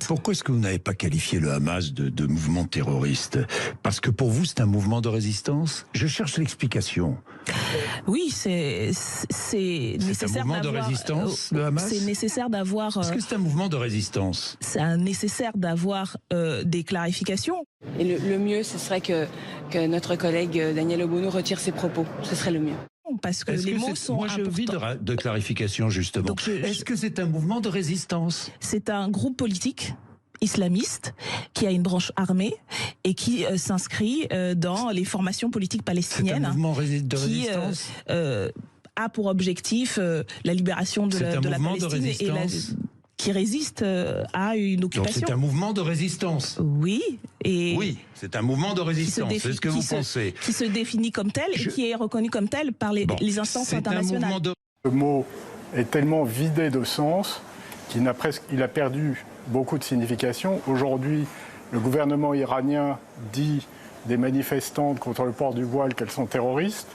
Pourquoi est-ce que vous n'avez pas qualifié le Hamas de mouvement terroriste? Parce que pour vous, c'est un mouvement de résistance? Je cherche l'explication. Oui, c'est nécessaire un mouvement de résistance, le Hamas? C'est nécessaire d'avoir... Est-ce que c'est un mouvement de résistance? C'est nécessaire d'avoir des clarifications. Et le mieux, ce serait que notre collègue Daniel Obono retire ses propos. Ce serait le mieux. Parce que les mots sont importants. Moi, je vis de clarification, justement. Est-ce que c'est un mouvement de résistance? C'est un groupe politique islamiste qui a une branche armée et qui s'inscrit dans les formations politiques palestiniennes. C'est un mouvement de résistance a pour objectif la libération de la Palestine qui résiste à une occupation. Donc c'est un mouvement de résistance. Oui. Oui, c'est un mouvement de résistance, c'est ce que vous pensez. Qui se définit comme tel et qui est reconnu comme tel par les instances internationales. Le mot est tellement vidé de sens qu'il a perdu beaucoup de signification. Aujourd'hui, le gouvernement iranien dit des manifestantes contre le port du voile qu'elles sont terroristes.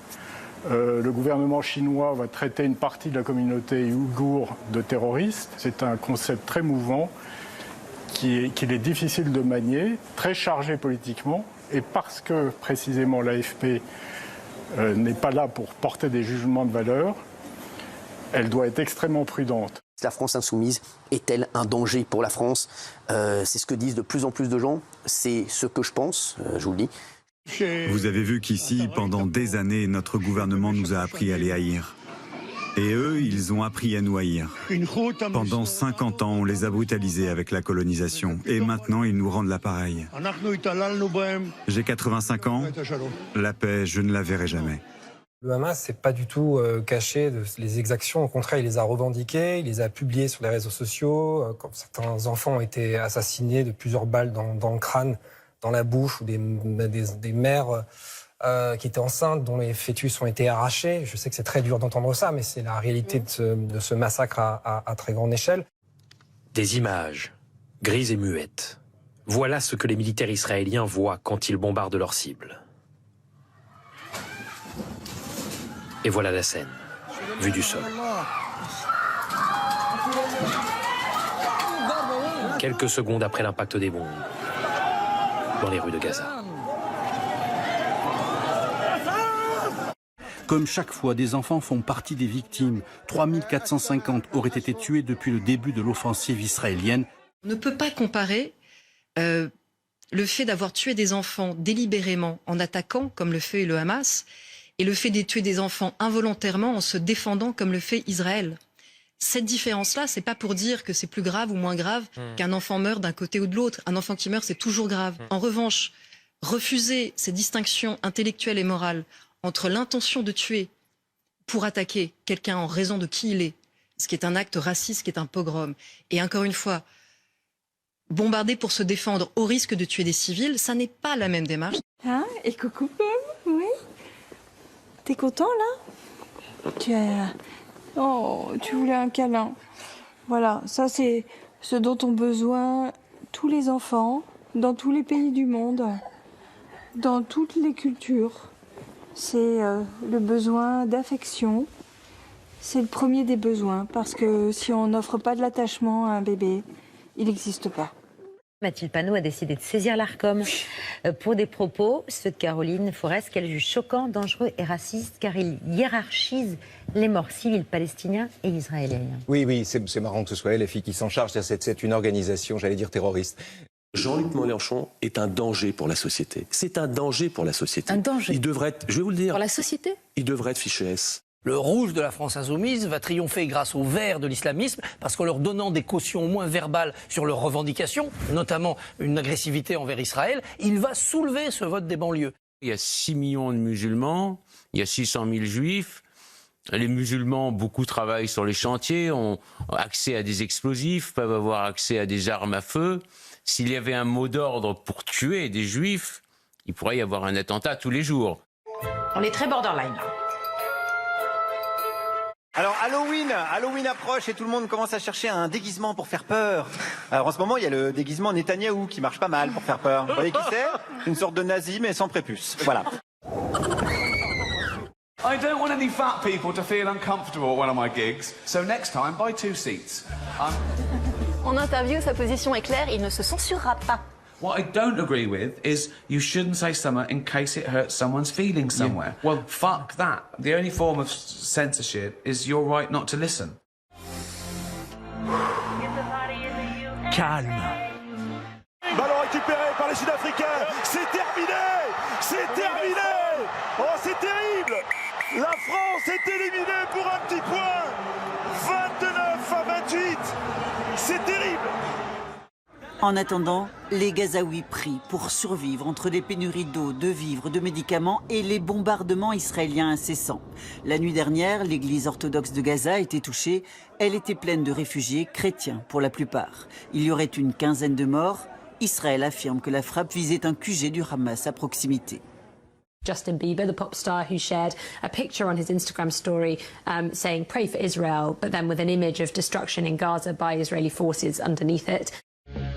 Le gouvernement chinois va traiter une partie de la communauté ouïghour de terroristes. C'est un concept très mouvant qu'il est difficile de manier, très chargé politiquement. Et parce que précisément l'AFP n'est pas là pour porter des jugements de valeur, elle doit être extrêmement prudente. La France insoumise est-elle un danger pour la France? C'est ce que disent de plus en plus de gens. C'est ce que je pense, je vous le dis. Vous avez vu qu'ici, pendant des années, notre gouvernement nous a appris à les haïr. Et eux, ils ont appris à nous haïr. Pendant 50 ans, on les a brutalisés avec la colonisation. Et maintenant, ils nous rendent l'appareil. J'ai 85 ans. La paix, je ne la verrai jamais. Le Hamas, c'est pas du tout caché de les exactions. Au contraire, il les a revendiquées, il les a publiées sur les réseaux sociaux. Quand certains enfants ont été assassinés de plusieurs balles dans le crâne, dans la bouche, ou des mères qui étaient enceintes, dont les fœtus ont été arrachés. Je sais que c'est très dur d'entendre ça, mais c'est la réalité de ce massacre à très grande échelle. Des images, grises et muettes. Voilà ce que les militaires israéliens voient quand ils bombardent leurs cibles. Et voilà la scène, vue du sol. Quelques secondes après l'impact des bombes, dans les rues de Gaza. Comme chaque fois, des enfants font partie des victimes. 3450 auraient été tués depuis le début de l'offensive israélienne. On ne peut pas comparer le fait d'avoir tué des enfants délibérément en attaquant, comme le fait le Hamas, et le fait de tuer des enfants involontairement en se défendant, comme le fait Israël. Cette différence-là, c'est pas pour dire que c'est plus grave ou moins grave qu'un enfant meurt d'un côté ou de l'autre. Un enfant qui meurt, c'est toujours grave. En revanche, refuser ces distinctions intellectuelles et morales entre l'intention de tuer pour attaquer quelqu'un en raison de qui il est, ce qui est un acte raciste, ce qui est un pogrom, et encore une fois, bombarder pour se défendre au risque de tuer des civils, ça n'est pas la même démarche. Hein? Et coucou Pomme, oui. T'es content là? Tu voulais un câlin. Voilà, ça c'est ce dont ont besoin tous les enfants, dans tous les pays du monde, dans toutes les cultures. C'est le besoin d'affection. C'est le premier des besoins, parce que si on n'offre pas de l'attachement à un bébé, il n'existe pas. Mathilde Panot a décidé de saisir l'Arcom pour des propos, ceux de Caroline Forest, qu'elle juge choquants, dangereux et racistes, car il hiérarchise les morts civils palestiniens et israéliens. Oui, c'est marrant que ce soit elle, les filles qui s'en chargent. C'est une organisation, j'allais dire terroriste. Jean-Luc Mélenchon est un danger pour la société. C'est un danger pour la société. Un danger. Il devrait être, je vais vous le dire. Pour la société ? Il devrait être fiché S. Le rouge de la France insoumise va triompher grâce au vert de l'islamisme, parce qu'en leur donnant des cautions au moins verbales sur leurs revendications, notamment une agressivité envers Israël, il va soulever ce vote des banlieues. Il y a 6 millions de musulmans, il y a 600 000 juifs. Les musulmans, beaucoup travaillent sur les chantiers, ont accès à des explosifs, peuvent avoir accès à des armes à feu. S'il y avait un mot d'ordre pour tuer des juifs, il pourrait y avoir un attentat tous les jours. On est très borderline là. Alors Halloween approche et tout le monde commence à chercher un déguisement pour faire peur. Alors en ce moment, il y a le déguisement Netanyahou qui marche pas mal pour faire peur. Vous voyez qui c'est? Une sorte de nazi mais sans prépuce. Voilà. I don't want any fat people to feel uncomfortable at one of my gigs, so next time buy 2 seats. En interview, sa position est claire, il ne se censurera pas. What I don't agree with is you shouldn't say something in case it hurts someone's feelings somewhere. Yeah. Well, fuck that. The only form of censorship is your right not to listen. Calme. Ballon récupéré par les Sud-Africains. C'est terminé. C'est terminé. Oh, c'est terrible. La France est éliminée pour un petit point. 29-28. C'est terrible. En attendant, les Gazaouis prient pour survivre entre les pénuries d'eau, de vivres, de médicaments et les bombardements israéliens incessants. La nuit dernière, l'église orthodoxe de Gaza était touchée. Elle était pleine de réfugiés chrétiens pour la plupart. Il y aurait une quinzaine de morts. Israël affirme que la frappe visait un QG du Hamas à proximité. Justin Bieber, the pop star who shared a picture on his Instagram story saying pray for Israel, but then with an image of destruction in Gaza by Israeli forces underneath it.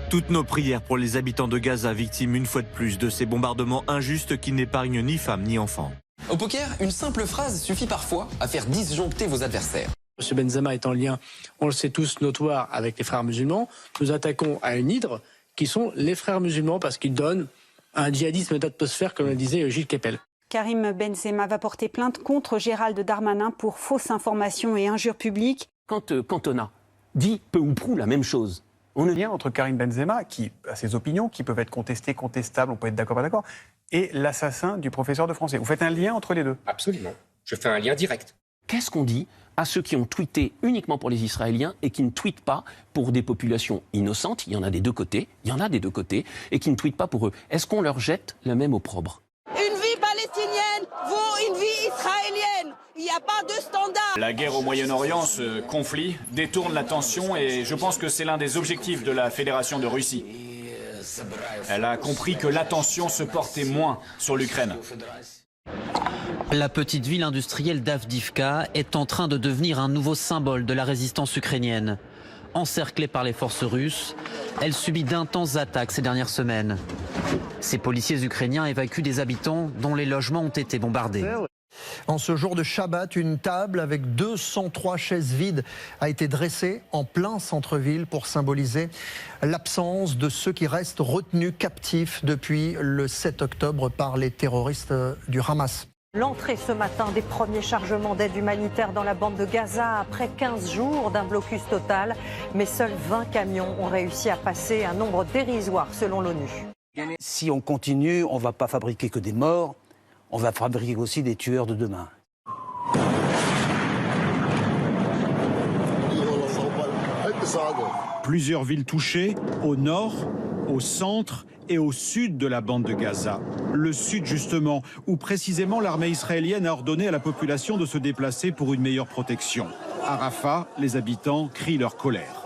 Toutes nos prières pour les habitants de Gaza, victimes une fois de plus de ces bombardements injustes qui n'épargnent ni femmes ni enfants. Au poker, une simple phrase suffit parfois à faire disjoncter vos adversaires. M. Benzema est en lien, on le sait tous, notoire avec les frères musulmans. Nous attaquons à une hydre qui sont les frères musulmans parce qu'ils donnent un djihadisme d'atmosphère, comme le disait Gilles Kepel. Karim Benzema va porter plainte contre Gérald Darmanin pour fausses informations et injures publiques. Quand Cantona dit peu ou prou la même chose, on a un lien entre Karim Benzema, qui a ses opinions, qui peuvent être contestées, contestables, on peut être d'accord, pas d'accord, et l'assassin du professeur de français. Vous faites un lien entre les deux? Absolument. Je fais un lien direct. Qu'est-ce qu'on dit à ceux qui ont tweeté uniquement pour les Israéliens et qui ne tweetent pas pour des populations innocentes? Il y en a des deux côtés, et qui ne tweetent pas pour eux. Est-ce qu'on leur jette le même opprobre? Une vie palestinienne vaut une vie israélienne. Il n'y a pas de standard. La guerre au Moyen-Orient, ce conflit, détourne l'attention et je pense que c'est l'un des objectifs de la Fédération de Russie. Elle a compris que l'attention se portait moins sur l'Ukraine. La petite ville industrielle d'Avdivka est en train de devenir un nouveau symbole de la résistance ukrainienne. Encerclée par les forces russes, elle subit d'intenses attaques ces dernières semaines. Ces policiers ukrainiens évacuent des habitants dont les logements ont été bombardés. En ce jour de Shabbat, une table avec 203 chaises vides a été dressée en plein centre-ville pour symboliser l'absence de ceux qui restent retenus captifs depuis le 7 octobre par les terroristes du Hamas. L'entrée ce matin des premiers chargements d'aide humanitaire dans la bande de Gaza après 15 jours d'un blocus total. Mais seuls 20 camions ont réussi à passer, un nombre dérisoire selon l'ONU. Si on continue, on ne va pas fabriquer que des morts, on va fabriquer aussi des tueurs de demain. Plusieurs villes touchées au nord, au centre et au sud de la bande de Gaza. Le sud justement, où précisément l'armée israélienne a ordonné à la population de se déplacer pour une meilleure protection. À Rafah, les habitants crient leur colère.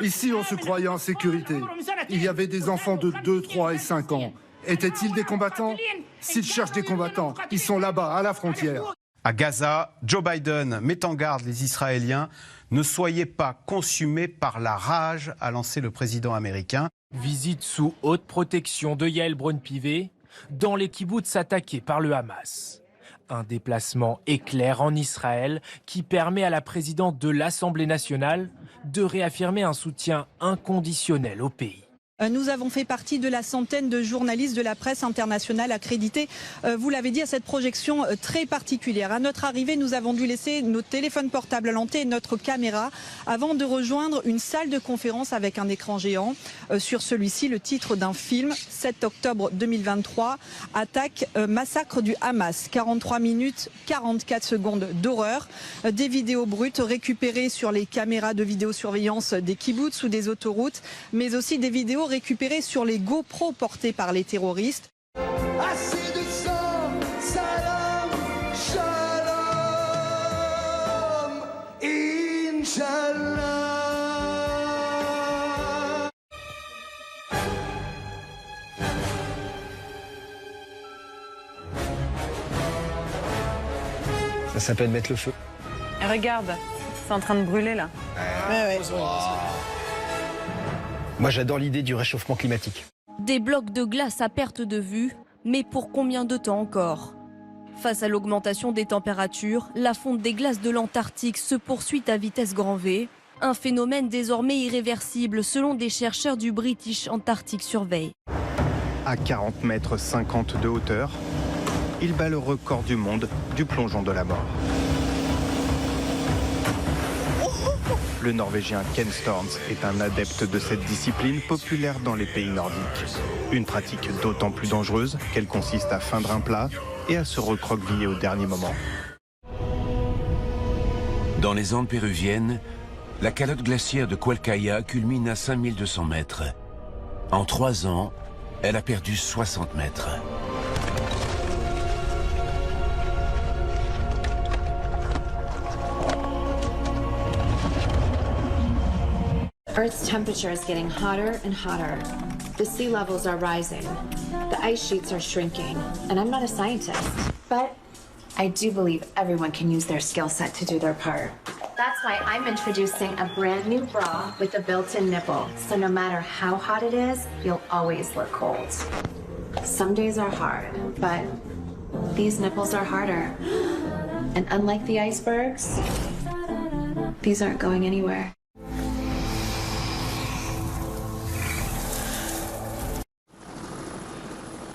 Ici, on se croyait en sécurité. Il y avait des enfants de 2, 3 et 5 ans. Étaient-ils des combattants? S'ils cherchent des combattants, ils sont là-bas, à la frontière. À Gaza, Joe Biden met en garde les Israéliens. Ne soyez pas consumés par la rage, a lancé le président américain. Visite sous haute protection de Yael Braun-Pivet dans les kibboutz attaqués par le Hamas. Un déplacement éclair en Israël qui permet à la présidente de l'Assemblée nationale de réaffirmer un soutien inconditionnel au pays. Nous avons fait partie de la centaine de journalistes de la presse internationale accrédités, vous l'avez dit, à cette projection très particulière. À notre arrivée, nous avons dû laisser nos téléphones portables à l'entrée et notre caméra avant de rejoindre une salle de conférence avec un écran géant. Sur celui-ci, le titre d'un film, 7 octobre 2023, attaque, massacre du Hamas. 43 minutes, 44 secondes d'horreur. Des vidéos brutes récupérées sur les caméras de vidéosurveillance des kibboutz ou des autoroutes, mais aussi des vidéos récupérés sur les GoPro portés par les terroristes. Assez de sang, salam, shalom, Inch'Allah. Ça s'appelle mettre le feu. Regarde, c'est en train de brûler là. Ouais. Moi, j'adore l'idée du réchauffement climatique. Des blocs de glace à perte de vue, mais pour combien de temps encore? Face à l'augmentation des températures, la fonte des glaces de l'Antarctique se poursuit à vitesse grand V. Un phénomène désormais irréversible selon des chercheurs du British Antarctic Survey. À 40 mètres 50 de hauteur, il bat le record du monde du plongeon de la mort. Le Norvégien Ken Storms est un adepte de cette discipline populaire dans les pays nordiques. Une pratique d'autant plus dangereuse qu'elle consiste à feindre un plat et à se recroqueviller au dernier moment. Dans les Andes péruviennes, la calotte glaciaire de Cualcaya culmine à 5200 mètres. En 3 ans, elle a perdu 60 mètres. Earth's temperature is getting hotter and hotter. The sea levels are rising. The ice sheets are shrinking. And I'm not a scientist, but I do believe everyone can use their skill set to do their part. That's why I'm introducing a brand new bra with a built-in nipple. So no matter how hot it is, you'll always look cold. Some days are hard, but these nipples are harder. And unlike the icebergs, these aren't going anywhere.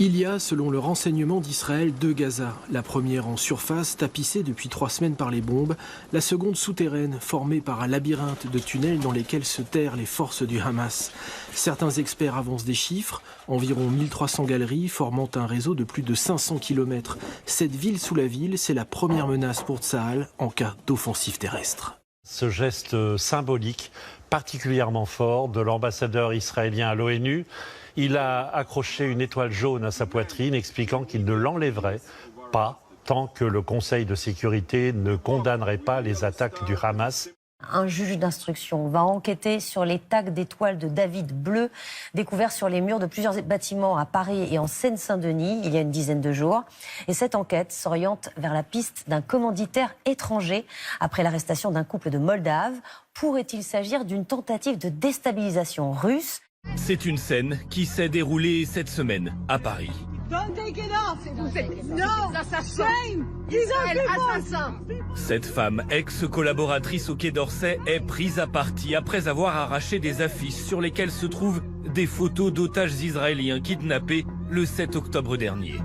Il y a, selon le renseignement d'Israël, 2 Gaza. La première en surface, tapissée depuis 3 semaines par les bombes. La seconde souterraine, formée par un labyrinthe de tunnels dans lesquels se terrent les forces du Hamas. Certains experts avancent des chiffres. Environ 1300 galeries formant un réseau de plus de 500 km. Cette ville sous la ville, c'est la première menace pour Tsahal en cas d'offensive terrestre. Ce geste symbolique particulièrement fort de l'ambassadeur israélien à l'ONU, il a accroché une étoile jaune à sa poitrine, expliquant qu'il ne l'enlèverait pas tant que le Conseil de sécurité ne condamnerait pas les attaques du Hamas. Un juge d'instruction va enquêter sur les tags d'étoiles de David bleues découverts sur les murs de plusieurs bâtiments à Paris et en Seine-Saint-Denis il y a une dizaine de jours. Et cette enquête s'oriente vers la piste d'un commanditaire étranger après l'arrestation d'un couple de Moldaves. Pourrait-il s'agir d'une tentative de déstabilisation russe ? C'est une scène qui s'est déroulée cette semaine à Paris. Cette femme, ex-collaboratrice au Quai d'Orsay, est prise à partie après avoir arraché des affiches sur lesquelles se trouvent des photos d'otages israéliens kidnappés le 7 octobre dernier.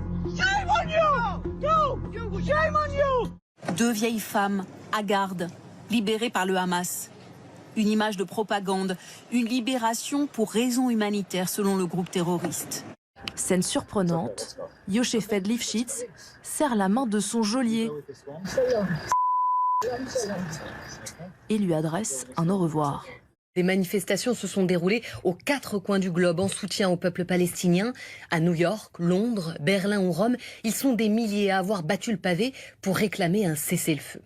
2 vieilles femmes, hagardes, libérées par le Hamas. Une image de propagande, une libération pour raison humanitaire selon le groupe terroriste. Scène surprenante, Yochefed Lifshitz serre la main de son geôlier et lui adresse un au revoir. Des manifestations se sont déroulées aux 4 coins du globe en soutien au peuple palestinien. À New York, Londres, Berlin ou Rome, ils sont des milliers à avoir battu le pavé pour réclamer un cessez-le-feu.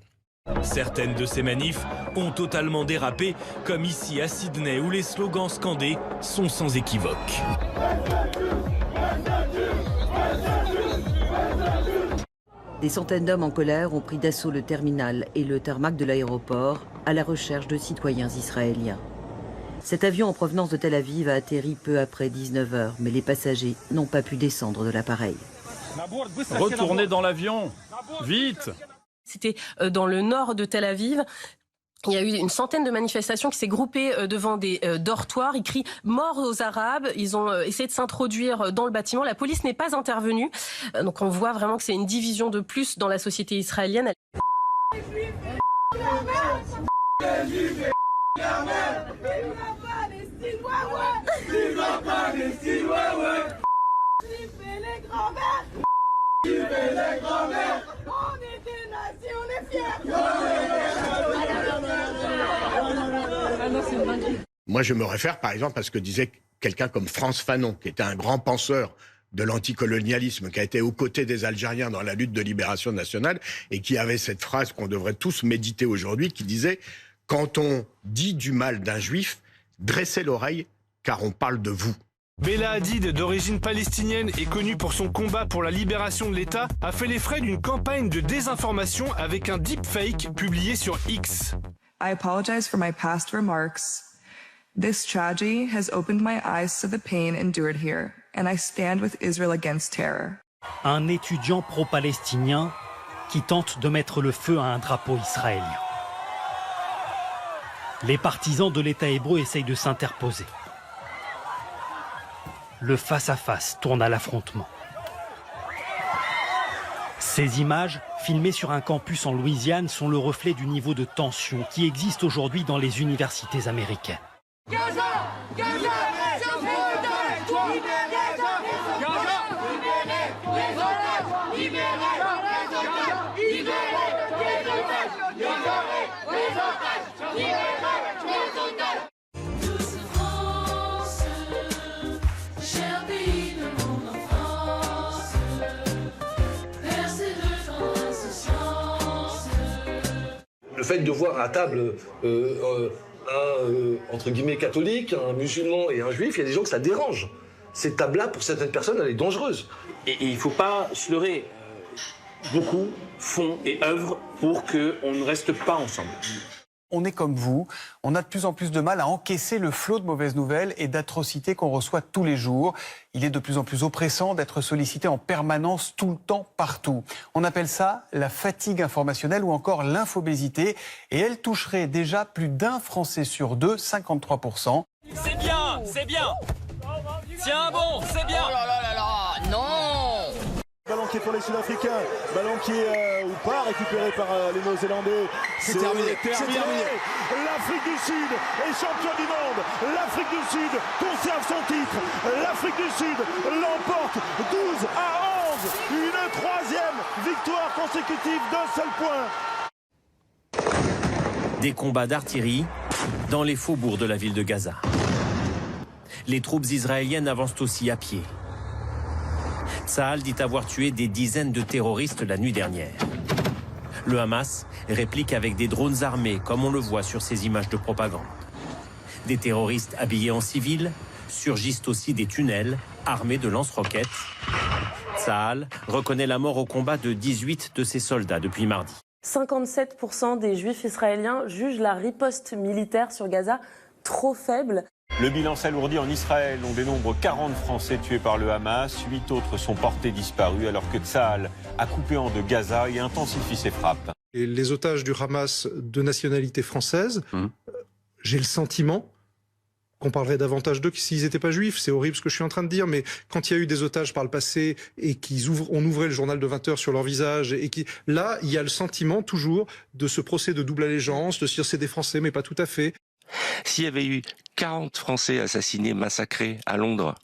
Certaines de ces manifs ont totalement dérapé, comme ici à Sydney où les slogans scandés sont sans équivoque. Des centaines d'hommes en colère ont pris d'assaut le terminal et le tarmac de l'aéroport à la recherche de citoyens israéliens. Cet avion en provenance de Tel Aviv a atterri peu après 19h, mais les passagers n'ont pas pu descendre de l'appareil. Retournez dans l'avion, vite! C'était dans le nord de Tel Aviv. Il y a eu une centaine de manifestations qui s'est groupées devant des dortoirs. Ils crient « mort aux Arabes ». Ils ont essayé de s'introduire dans le bâtiment. La police n'est pas intervenue. Donc on voit vraiment que c'est une division de plus dans la société israélienne. Moi, je me réfère par exemple à ce que disait quelqu'un comme Frantz Fanon, qui était un grand penseur de l'anticolonialisme, qui a été aux côtés des Algériens dans la lutte de libération nationale et qui avait cette phrase qu'on devrait tous méditer aujourd'hui, qui disait « Quand on dit du mal d'un juif, dressez l'oreille, car on parle de vous ». Bella Hadid, d'origine palestinienne et connue pour son combat pour la libération de l'État, a fait les frais d'une campagne de désinformation avec un deepfake publié sur X. I apologize for my past remarks. This tragedy has opened my eyes to the pain endured here, and I stand with Israel against terror. Un étudiant pro-palestinien qui tente de mettre le feu à un drapeau israélien. Les partisans de l'État hébreu essayent de s'interposer. Le face-à-face tourne à l'affrontement. Ces images, filmées sur un campus en Louisiane, sont le reflet du niveau de tension qui existe aujourd'hui dans les universités américaines. Le fait de voir à table un entre guillemets catholique, un musulman et un juif, il y a des gens que ça dérange. Cette table-là, pour certaines personnes, elle est dangereuse. Et il ne faut pas se leurrer. Beaucoup font et œuvrent pour qu'on ne reste pas ensemble. On est comme vous, on a de plus en plus de mal à encaisser le flot de mauvaises nouvelles et d'atrocités qu'on reçoit tous les jours. Il est de plus en plus oppressant d'être sollicité en permanence, tout le temps, partout. On appelle ça la fatigue informationnelle ou encore l'infobésité. Et elle toucherait déjà plus d'un Français sur deux, 53%. C'est bien, c'est bien. Tiens bon, c'est bien. Oh là là là là, non. Ballon qui est pour les Sud-Africains, ballon qui est ou pas récupéré par les Néo-Zélandais. C'est terminé. L'Afrique du Sud est champion du monde. L'Afrique du Sud conserve son titre. L'Afrique du Sud l'emporte 12-11. Une troisième victoire consécutive d'un seul point. Des combats d'artillerie dans les faubourgs de la ville de Gaza. Les troupes israéliennes avancent aussi à pied. Tsahal dit avoir tué des dizaines de terroristes la nuit dernière. Le Hamas réplique avec des drones armés, comme on le voit sur ces images de propagande. Des terroristes habillés en civil, surgissent aussi des tunnels armés de lance-roquettes. Tsahal reconnaît la mort au combat de 18 de ses soldats depuis mardi. 57% des juifs israéliens jugent la riposte militaire sur Gaza trop faible. Le bilan s'alourdit en Israël. On dénombre 40 Français tués par le Hamas. 8 autres sont portés disparus alors que Tsahal a coupé en deux Gaza et intensifie ses frappes. Et les otages du Hamas de nationalité française, j'ai le sentiment qu'on parlerait davantage d'eux que s'ils n'étaient pas juifs. C'est horrible ce que je suis en train de dire, mais quand il y a eu des otages par le passé et on ouvrait le journal de 20 heures sur leur visage, là, il y a le sentiment toujours de ce procès de double allégeance, de se dire c'est des Français, mais pas tout à fait. S'il y avait eu 40 Français assassinés, massacrés à Londres,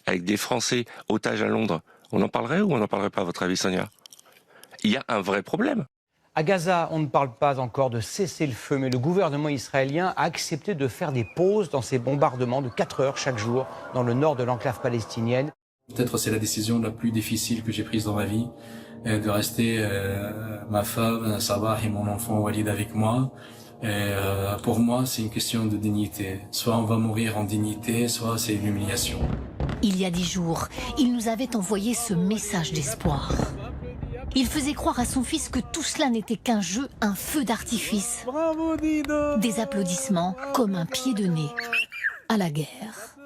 avec des Français otages à Londres, on en parlerait ou on n'en parlerait pas, à votre avis, Sonia? Il y a un vrai problème. À Gaza, on ne parle pas encore de cessez-le-feu, mais le gouvernement israélien a accepté de faire des pauses dans ses bombardements de 4 heures chaque jour dans le nord de l'enclave palestinienne. Peut-être c'est la décision la plus difficile que j'ai prise dans ma vie, de rester ma femme, Sabah et mon enfant Walid avec moi. Et pour moi, c'est une question de dignité. Soit on va mourir en dignité, soit c'est une humiliation. Il y a 10 jours, il nous avait envoyé ce message d'espoir. Il faisait croire à son fils que tout cela n'était qu'un jeu, un feu d'artifice. Bravo, Dido. Des applaudissements comme un pied de nez à la guerre.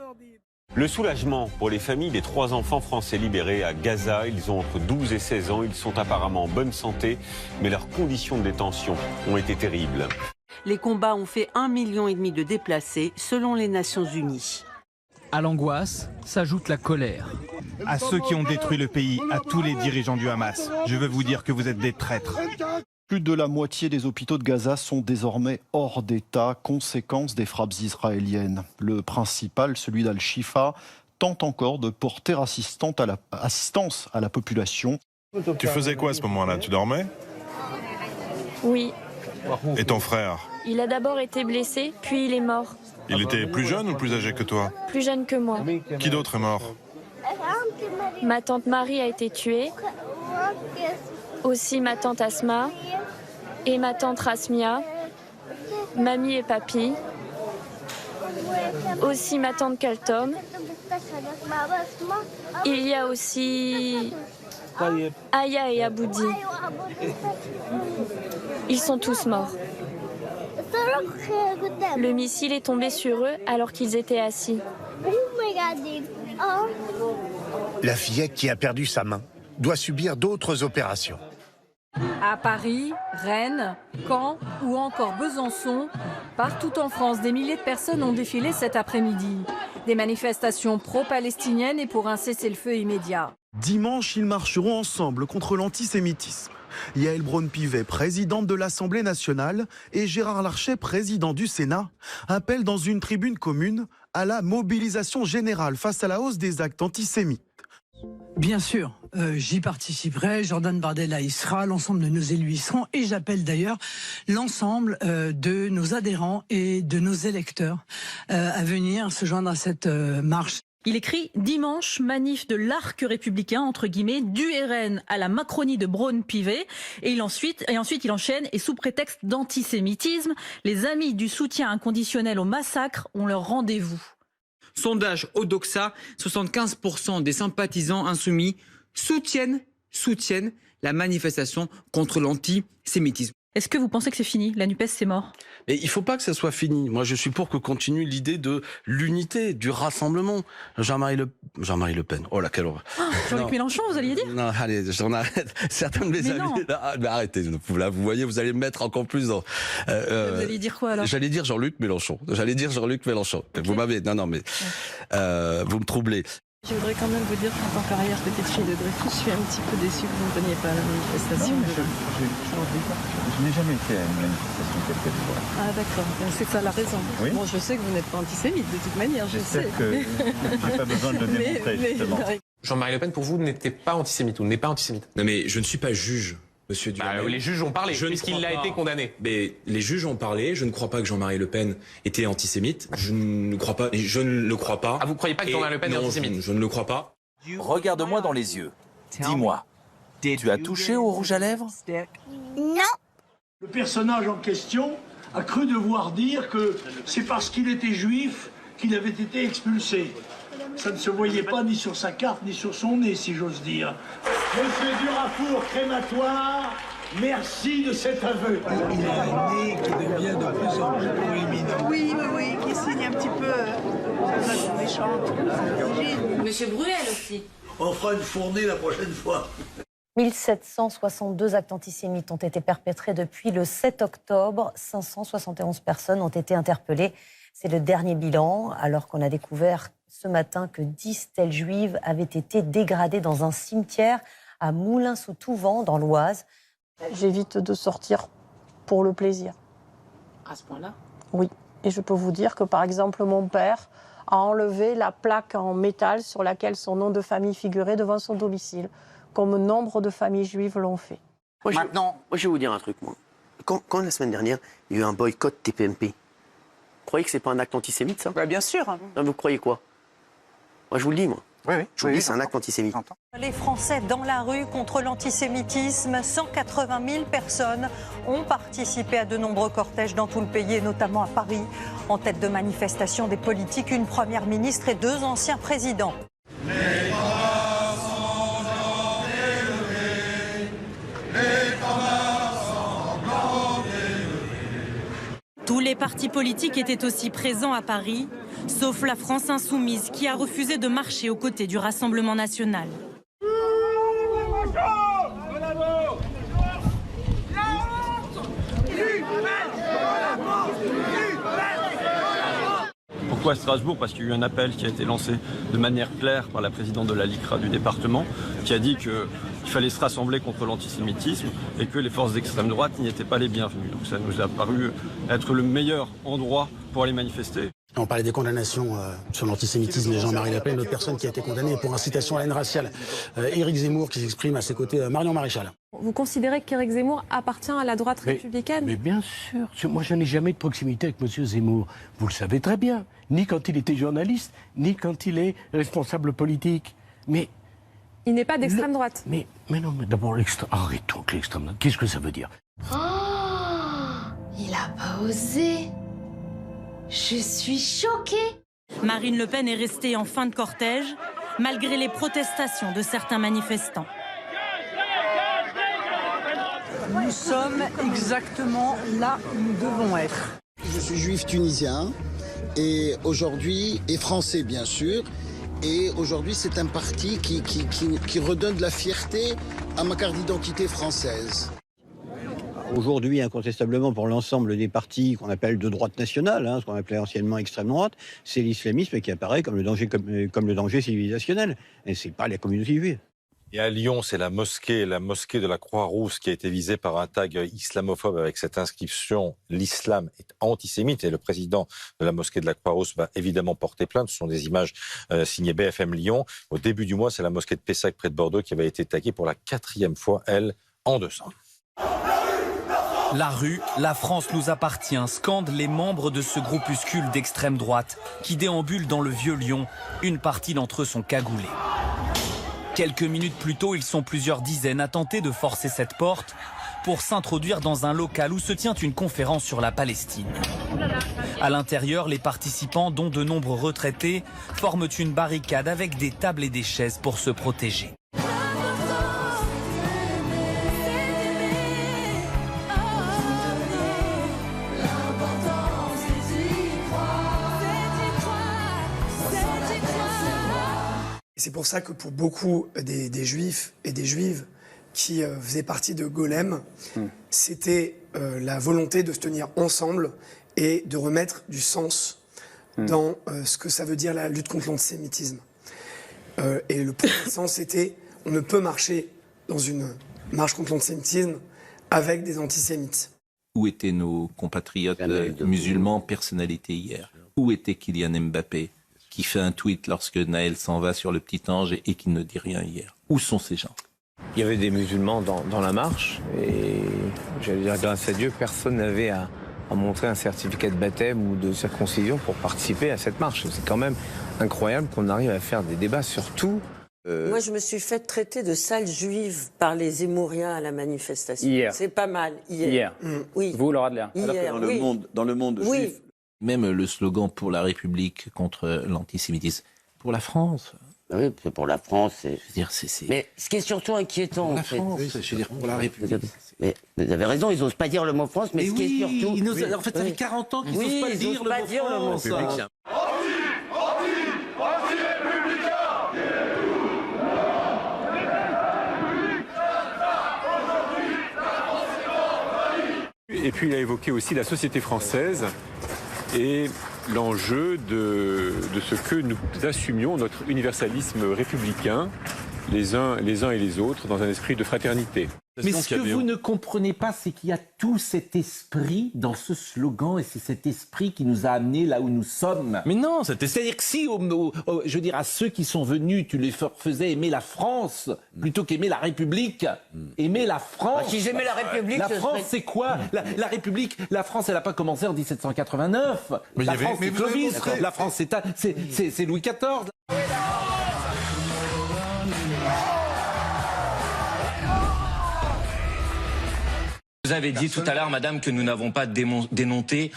Le soulagement pour les familles des 3 enfants français libérés à Gaza. Ils ont entre 12 et 16 ans. Ils sont apparemment en bonne santé, mais leurs conditions de détention ont été terribles. Les combats ont fait 1,5 million de déplacés, selon les Nations Unies. À l'angoisse s'ajoute la colère. À ceux qui ont détruit le pays, à tous les dirigeants du Hamas, je veux vous dire que vous êtes des traîtres. Plus de la moitié des hôpitaux de Gaza sont désormais hors d'état, conséquence des frappes israéliennes. Le principal, celui d'Al-Shifa, tente encore de porter assistance à la population. Tu faisais quoi à ce moment-là? Tu dormais? Oui. Et ton frère? Il a d'abord été blessé, puis il est mort. Il était plus jeune ou plus âgé que toi? Plus jeune que moi. Qui d'autre est mort? Ma tante Marie a été tuée. Aussi ma tante Asma et ma tante Rasmia, mamie et papy. Aussi ma tante Kaltom. Il y a aussi Aya et Aboudi. Ils sont tous morts. Le missile est tombé sur eux alors qu'ils étaient assis. La fillette qui a perdu sa main doit subir d'autres opérations. À Paris, Rennes, Caen ou encore Besançon, Partout en France, des milliers de personnes ont défilé cet après-midi. Des manifestations pro-palestiniennes et pour un cessez-le-feu immédiat. Dimanche, ils marcheront ensemble contre l'antisémitisme. Yaël Braun-Pivet, présidente de l'Assemblée nationale, et Gérard Larcher, président du Sénat, appellent dans une tribune commune à la mobilisation générale face à la hausse des actes antisémites. Bien sûr, j'y participerai, Jordan Bardella y sera, l'ensemble de nos élus y seront, et j'appelle d'ailleurs l'ensemble de nos adhérents et de nos électeurs à venir se joindre à cette marche. Il écrit « Dimanche, manif de l'arc républicain, entre guillemets, du RN à la Macronie de Braun-Pivet ». Et ensuite, il enchaîne, et sous prétexte d'antisémitisme, les amis du soutien inconditionnel au massacre ont leur rendez-vous. Sondage Odoxa, 75% des sympathisants insoumis soutiennent la manifestation contre l'antisémitisme. Est-ce que vous pensez que c'est fini? La NUPES, c'est mort? Mais il ne faut pas que ça soit fini. Moi, je suis pour que continue l'idée de l'unité, du rassemblement. Jean-Marie Le Pen. Oh là, quelle horreur. Jean-Luc Mélenchon, vous alliez dire? Non, allez, j'en arrête. Certains de mes amis... mais arrêtez, là, vous voyez, vous allez me mettre encore plus dans... vous allez dire quoi, alors? J'allais dire Jean-Luc Mélenchon. Okay. Vous m'avez... Non, mais... vous me troublez. Je voudrais quand même vous dire qu'en tant qu'arrière petite fille de Dreyfus, je suis un petit peu déçue que vous ne veniez pas à la manifestation. Je n'ai jamais été à une manifestation telle qu'elle soit. Ah d'accord, c'est ça la raison. Oui. Bon, je sais que vous n'êtes pas antisémite de toute manière, je sais. J'espère que je n'ai pas besoin de le démontrer, justement. Jean-Marie Le Pen, pour vous, n'était pas antisémite ou n'est pas antisémite? Non mais je ne suis pas juge. Monsieur Duhamel. Les juges ont parlé, puisqu'il a été condamné. Mais les juges ont parlé. Je ne crois pas que Jean-Marie Le Pen était antisémite. Je ne le crois pas. Ah, vous croyez pas que Jean-Marie Le Pen est antisémite? Je ne le crois pas. Regarde-moi dans les yeux. Dis-moi, tu as touché au rouge à lèvres? Non. Le personnage en question a cru devoir dire que c'est parce qu'il était juif qu'il avait été expulsé. Ça ne se voyait pas ni sur sa carte ni sur son nez, si j'ose dire. Monsieur Durafour, crématoire, merci de cet aveu. Il a un nez qui devient de plus en plus proéminent. Oui, qui signe un petit peu sa façon méchante. Monsieur Bruel aussi. On fera une fournée la prochaine fois. 1762 actes antisémites ont été perpétrés depuis le 7 octobre. 571 personnes ont été interpellées. C'est le dernier bilan, alors qu'on a découvert ce matin que 10 stèles juives avaient été dégradées dans un cimetière à Moulins-sous-Touvent, dans l'Oise. J'évite de sortir pour le plaisir. À ce point-là? Oui. Et je peux vous dire que, par exemple, mon père a enlevé la plaque en métal sur laquelle son nom de famille figurait devant son domicile, comme nombre de familles juives l'ont fait. Moi, je vais vous dire un truc, moi. Quand la semaine dernière, il y a eu un boycott TPMP, vous croyez que c'est pas un acte antisémite, ça? Bien sûr. Non, vous croyez quoi? Moi, je vous le dis, moi. Oui. Je vous le dis, c'est un acte antisémite. Les Français dans la rue contre l'antisémitisme, 180 000 personnes ont participé à de nombreux cortèges dans tout le pays, et notamment à Paris. En tête de manifestation des politiques, une première ministre et 2 anciens présidents. Tous les partis politiques étaient aussi présents à Paris, sauf la France insoumise qui a refusé de marcher aux côtés du Rassemblement national. Pourquoi Strasbourg? Parce qu'il y a eu un appel qui a été lancé de manière claire par la présidente de la LICRA du département, qui a dit qu'il fallait se rassembler contre l'antisémitisme et que les forces d'extrême droite n'y étaient pas les bienvenues. Donc ça nous a paru être le meilleur endroit pour aller manifester. On parlait des condamnations sur l'antisémitisme de Jean-Marie Le Pen, l'autre personne qui a été condamnée pour incitation à la haine raciale. Éric Zemmour qui s'exprime à ses côtés, Marion Maréchal. Vous considérez qu'Éric Zemmour appartient à la droite républicaine? Mais bien sûr. Moi, je n'ai jamais de proximité avec M. Zemmour. Vous le savez très bien. Ni quand il était journaliste, ni quand il est responsable politique. Mais... Il n'est pas d'extrême droite. Mais non, mais d'abord, arrêtons avec l'extrême droite. Qu'est-ce que ça veut dire? Oh, il n'a pas osé. Je suis choquée. Marine Le Pen est restée en fin de cortège, malgré les protestations de certains manifestants. Nous sommes exactement là où nous devons être. Je suis juif tunisien et aujourd'hui, et français bien sûr, et aujourd'hui c'est un parti qui redonne de la fierté à ma carte d'identité française. Aujourd'hui, incontestablement, pour l'ensemble des partis qu'on appelle de droite nationale, ce qu'on appelait anciennement extrême droite, c'est l'islamisme qui apparaît comme le danger civilisationnel. Et c'est pas la communauté juive. Et à Lyon, c'est la mosquée de la Croix-Rousse qui a été visée par un tag islamophobe avec cette inscription « L'islam est antisémite ». Et le président de la mosquée de la Croix-Rousse va évidemment porter plainte. Ce sont des images signées BFM Lyon. Au début du mois, c'est la mosquée de Pessac près de Bordeaux qui avait été taguée pour la 4e fois, elle, en 200. La rue, la France nous appartient, scandent les membres de ce groupuscule d'extrême droite qui déambule dans le vieux Lyon. Une partie d'entre eux sont cagoulés. Quelques minutes plus tôt, ils sont plusieurs dizaines à tenter de forcer cette porte pour s'introduire dans un local où se tient une conférence sur la Palestine. À l'intérieur, les participants, dont de nombreux retraités, forment une barricade avec des tables et des chaises pour se protéger. C'est pour ça que pour beaucoup des juifs et des juives qui faisaient partie de Golem, c'était la volonté de se tenir ensemble et de remettre du sens dans ce que ça veut dire la lutte contre l'antisémitisme. Et le premier sens, c'était on ne peut marcher dans une marche contre l'antisémitisme avec des antisémites. Où étaient nos compatriotes musulmans, personnalités hier? Où était Kylian Mbappé, qui fait un tweet lorsque Naël s'en va sur le petit ange et qui ne dit rien hier? Où sont ces gens? Il y avait des musulmans dans la marche et j'allais dire grâce à Dieu, personne n'avait à montrer un certificat de baptême ou de circoncision pour participer à cette marche. C'est quand même incroyable qu'on arrive à faire des débats sur tout. Moi, je me suis fait traiter de sale juive par les Zémouriens à la manifestation. Hier. C'est pas mal. Hier. Oui. Vous, Laura Adler. Hier, Dans le monde oui. juif. Même le slogan pour la République contre l'antisémitisme. Pour la France. Oui, c'est pour la France. Je veux dire, c'est... Mais ce qui est surtout inquiétant, pour la en fait. France, je veux dire, pour la République. Mais vous avez raison, ils n'osent pas dire le mot France, mais ce qui est surtout... En fait, ça fait 40 ans qu'ils n'osent pas dire le mot France. Et puis il a évoqué aussi la société française et l'enjeu de ce que nous assumions, notre universalisme républicain, les uns et les autres, dans un esprit de fraternité. Mais ce que vous ne comprenez pas, c'est qu'il y a tout cet esprit dans ce slogan, et c'est cet esprit qui nous a amenés là où nous sommes. Mais non, c'est-à-dire que si, je veux dire, à ceux qui sont venus, tu les faisais aimer la France, plutôt qu'aimer la République, aimer la France. Si j'aimais la République... La France, c'est quoi la République, la France, elle n'a pas commencé en 1789. Mais la France, c'est Clovis. La France, c'est Louis XIV. Vous avez dit tout à l'heure, madame, que nous n'avons pas dénoncé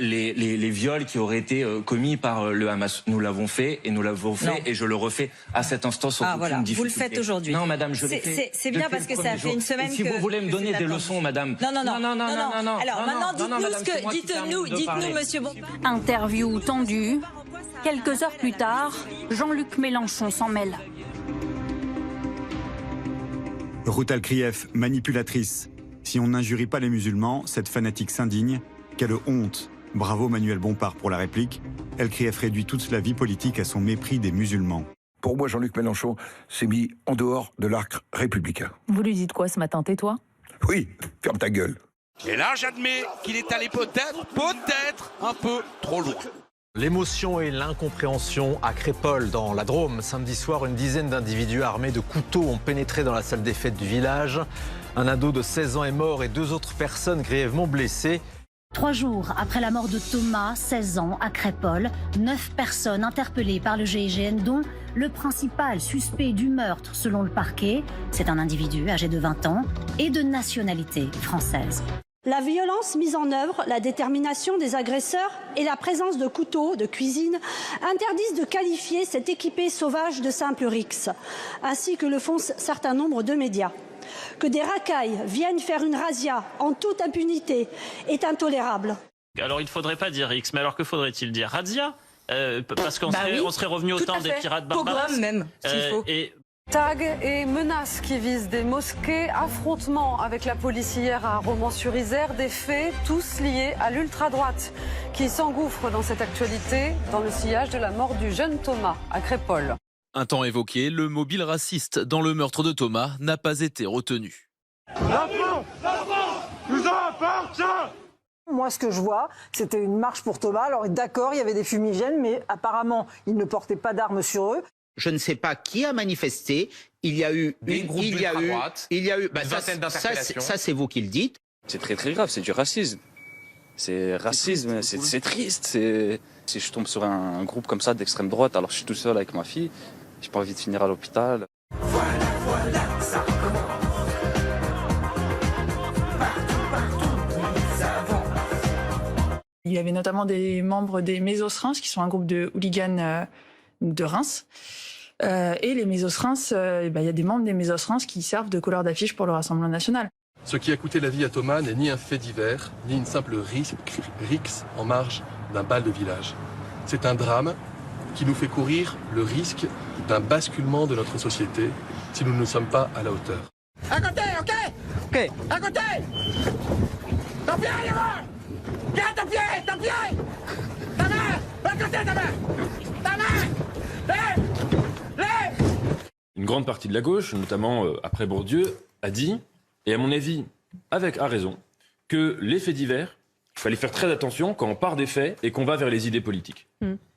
les viols qui auraient été commis par le Hamas. Nous l'avons fait et nous l'avons fait et je le refais à cet instant sans aucune difficulté. Vous le faites aujourd'hui. Non, madame, je le fais. C'est bien parce que ça fait une semaine que... Si vous voulez me donner des leçons, madame... Non. Alors maintenant, dites-nous, monsieur Bompard. Interview tendue. Quelques heures plus tard, Jean-Luc Mélenchon s'en mêle. Ruth Alkrieff, manipulatrice. Si on n'injurie pas les musulmans, cette fanatique s'indigne. Quelle honte. Bravo Manuel Bompard pour la réplique. Alkrieff réduit toute la vie politique à son mépris des musulmans. Pour moi, Jean-Luc Mélenchon s'est mis en dehors de l'arc républicain. Vous lui dites quoi ce matin, tais-toi? Oui, ferme ta gueule. Et là, j'admets qu'il est allé peut-être un peu trop loin. L'émotion et l'incompréhension à Crépol, dans la Drôme. Samedi soir, une dizaine d'individus armés de couteaux ont pénétré dans la salle des fêtes du village. Un ado de 16 ans est mort et 2 autres personnes grièvement blessées. 3 jours après la mort de Thomas, 16 ans, à Crépol, 9 personnes interpellées par le GIGN, dont le principal suspect du meurtre selon le parquet. C'est un individu âgé de 20 ans et de nationalité française. La violence mise en œuvre, la détermination des agresseurs et la présence de couteaux de cuisine interdisent de qualifier cet équipé sauvage de simple rixe, ainsi que le font certains nombres de médias. Que des racailles viennent faire une razzia en toute impunité est intolérable. Alors il ne faudrait pas dire X, mais alors que faudrait-il dire? Razzia parce qu'on serait revenu au temps des pirates barbares. Pogrom même, s'il faut. Tags et menaces qui visent des mosquées, affrontements avec la police hier à Romans-sur-Isère, des faits tous liés à l'ultra-droite qui s'engouffre dans cette actualité dans le sillage de la mort du jeune Thomas à Crépol. Un temps évoqué, le mobile raciste dans le meurtre de Thomas n'a pas été retenu. La France nous appartient. Moi, ce que je vois, c'était une marche pour Thomas. Alors d'accord, il y avait des fumigènes, mais apparemment, ils ne portaient pas d'armes sur eux. Je ne sais pas qui a manifesté. Il y a eu ça c'est vous qui le dites. C'est très très grave, c'est du racisme. C'est racisme, c'est triste. Si je tombe sur un groupe comme ça d'extrême droite, alors je suis tout seul avec ma fille, j'ai pas envie de finir à l'hôpital. Voilà, ça recommence. Il y avait notamment des membres des Mésos Reims, qui sont un groupe de hooligans de Reims. Et les Mésos Reims, il y a des membres des Mésos Reims qui servent de couleur d'affiche pour le Rassemblement national. Ce qui a coûté la vie à Thomas n'est ni un fait divers, ni une simple rixe en marge d'un bal de village. C'est un drame qui nous fait courir le risque d'un basculement de notre société si nous ne sommes pas à la hauteur. À côté, ok. À côté. Ton pied, garde ton pied. Ta main, à côté, ta main. Une grande partie de la gauche, notamment après Bourdieu, a dit, et à mon avis, à raison, que les faits divers, il fallait faire très attention quand on part des faits et qu'on va vers les idées politiques.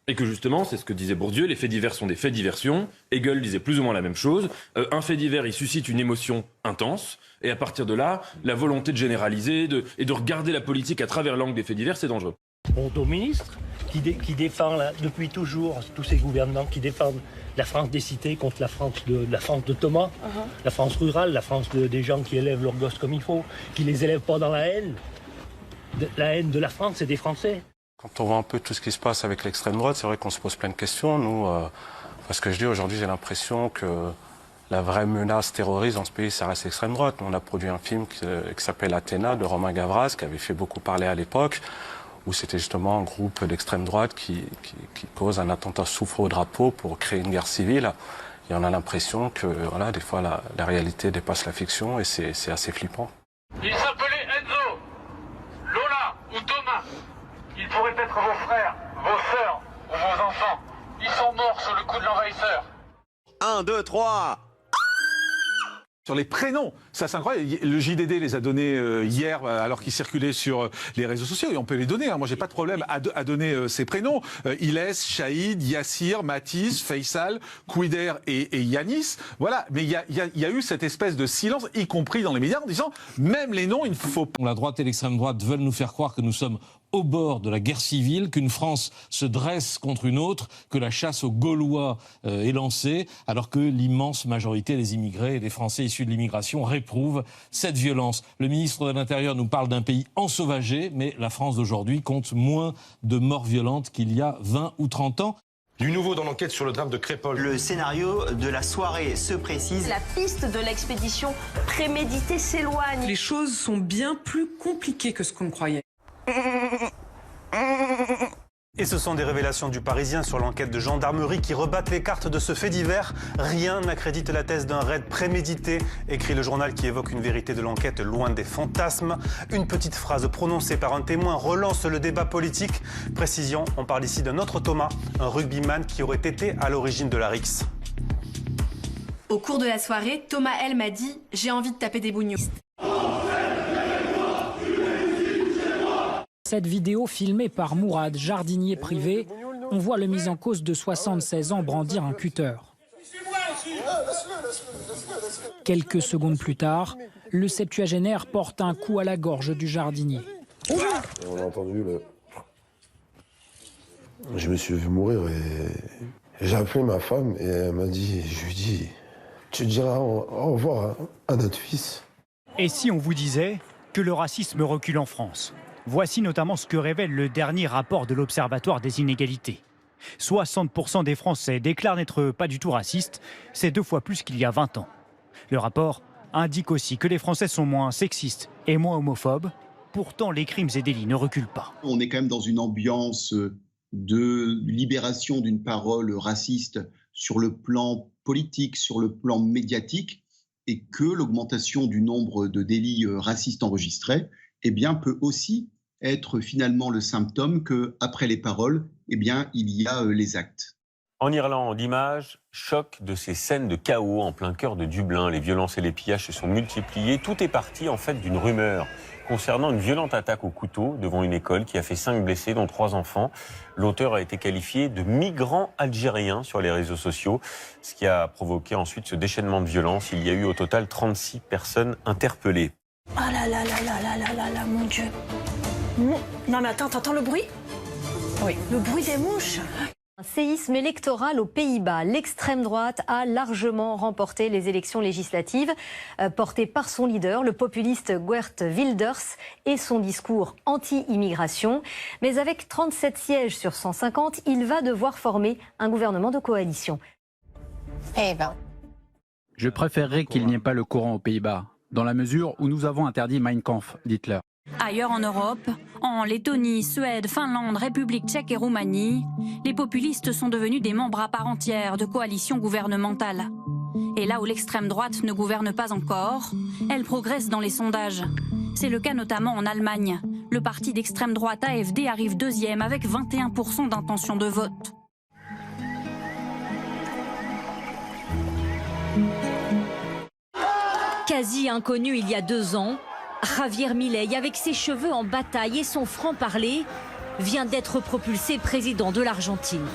Et que justement, c'est ce que disait Bourdieu, les faits divers sont des faits diversion. Hegel disait plus ou moins la même chose. Un fait divers, il suscite une émotion intense. Et à partir de là, la volonté de généraliser et de regarder la politique à travers l'angle des faits divers, c'est dangereux. Bon, au ministre, qui défend depuis toujours, tous ces gouvernements qui défendent la France des cités contre la France de Thomas, la France rurale, la France des gens qui élèvent leurs gosses comme il faut, qui les élèvent pas dans la haine de la France et des Français. Quand on voit un peu tout ce qui se passe avec l'extrême droite, c'est vrai qu'on se pose plein de questions. Nous, parce que je dis aujourd'hui, j'ai l'impression que la vraie menace terroriste dans ce pays, ça reste l'extrême droite. Nous, on a produit un film qui s'appelle Athéna de Romain Gavras, qui avait fait beaucoup parler à l'époque, où c'était justement un groupe d'extrême droite qui cause un attentat sous faux drapeau pour créer une guerre civile. Et on a l'impression que, voilà, des fois, la réalité dépasse la fiction et c'est assez flippant. Il s'appelait Enzo, Lola ou Thomas. Ils pourraient être vos frères, vos sœurs ou vos enfants. Ils sont morts sur le coup de l'envahisseur. 1, 2, 3. Sur les prénoms, ça c'est incroyable. Le JDD les a donnés hier alors qu'ils circulaient sur les réseaux sociaux et on peut les donner. Moi j'ai pas de problème à donner ces prénoms. Iles, Shahid, Yassir, Mathis, Faisal, Kouider et Yanis. Voilà. Mais il y a eu cette espèce de silence, y compris dans les médias, en disant même les noms, il ne faut pas. La droite et l'extrême droite veulent nous faire croire que nous sommes au bord de la guerre civile, qu'une France se dresse contre une autre, que la chasse aux Gaulois est lancée, alors que l'immense majorité des immigrés et des Français issus de l'immigration réprouvent cette violence. Le ministre de l'Intérieur nous parle d'un pays ensauvagé, mais la France d'aujourd'hui compte moins de morts violentes qu'il y a 20 ou 30 ans. Du nouveau dans l'enquête sur le drame de Crépol. Le scénario de la soirée se précise. La piste de l'expédition préméditée s'éloigne. Les choses sont bien plus compliquées que ce qu'on croyait. Et ce sont des révélations du Parisien sur l'enquête de gendarmerie qui rebattent les cartes de ce fait divers. Rien n'accrédite la thèse d'un raid prémédité, écrit le journal qui évoque une vérité de l'enquête loin des fantasmes. Une petite phrase prononcée par un témoin relance le débat politique. Précision, on parle ici d'un autre Thomas, un rugbyman qui aurait été à l'origine de la rixe. Au cours de la soirée, Thomas L m'a dit « J'ai envie de taper des bougnous ». Cette vidéo filmée par Mourad, jardinier privé, on voit le mis en cause de 76 ans brandir un cutter. Quelques secondes plus tard, le septuagénaire porte un coup à la gorge du jardinier. Et on a entendu le... Je me suis vu mourir et j'ai appelé ma femme et elle m'a dit, je lui ai dit, tu diras au revoir à notre fils. Et si on vous disait que le racisme recule en France ? Voici notamment ce que révèle le dernier rapport de l'Observatoire des inégalités. 60% des Français déclarent n'être pas du tout racistes, c'est 2 fois plus qu'il y a 20 ans. Le rapport indique aussi que les Français sont moins sexistes et moins homophobes. Pourtant, les crimes et délits ne reculent pas. On est quand même dans une ambiance de libération d'une parole raciste sur le plan politique, sur le plan médiatique, et que l'augmentation du nombre de délits racistes enregistrés eh bien, peut aussi être finalement le symptôme qu'après les paroles, eh bien, il y a les actes. En Irlande, image, choc de ces scènes de chaos en plein cœur de Dublin. Les violences et les pillages se sont multipliés. Tout est parti en fait d'une rumeur concernant une violente attaque au couteau devant une école qui a fait 5 blessés, dont 3 enfants. L'auteur a été qualifié de migrant algérien sur les réseaux sociaux, ce qui a provoqué ensuite ce déchaînement de violence. Il y a eu au total 36 personnes interpellées. Ah là là là là là là là là, mon Dieu. Non mais attends, t'entends le bruit? Oui. Le bruit des mouches. Un séisme électoral aux Pays-Bas. L'extrême droite a largement remporté les élections législatives portées par son leader, le populiste Geert Wilders, et son discours anti-immigration. Mais avec 37 sièges sur 150, il va devoir former un gouvernement de coalition. Eh ben. Je préférerais qu'il n'y ait pas le Coran aux Pays-Bas, dans la mesure où nous avons interdit Mein Kampf d'Hitler. Ailleurs en Europe, en Lettonie, Suède, Finlande, République tchèque et Roumanie, les populistes sont devenus des membres à part entière de coalitions gouvernementales. Et là où l'extrême droite ne gouverne pas encore, elle progresse dans les sondages. C'est le cas notamment en Allemagne. Le parti d'extrême droite AfD arrive deuxième avec 21% d'intention de vote. Quasi inconnu il y a 2 ans, Javier Milei, avec ses cheveux en bataille et son franc-parler, vient d'être propulsé président de l'Argentine.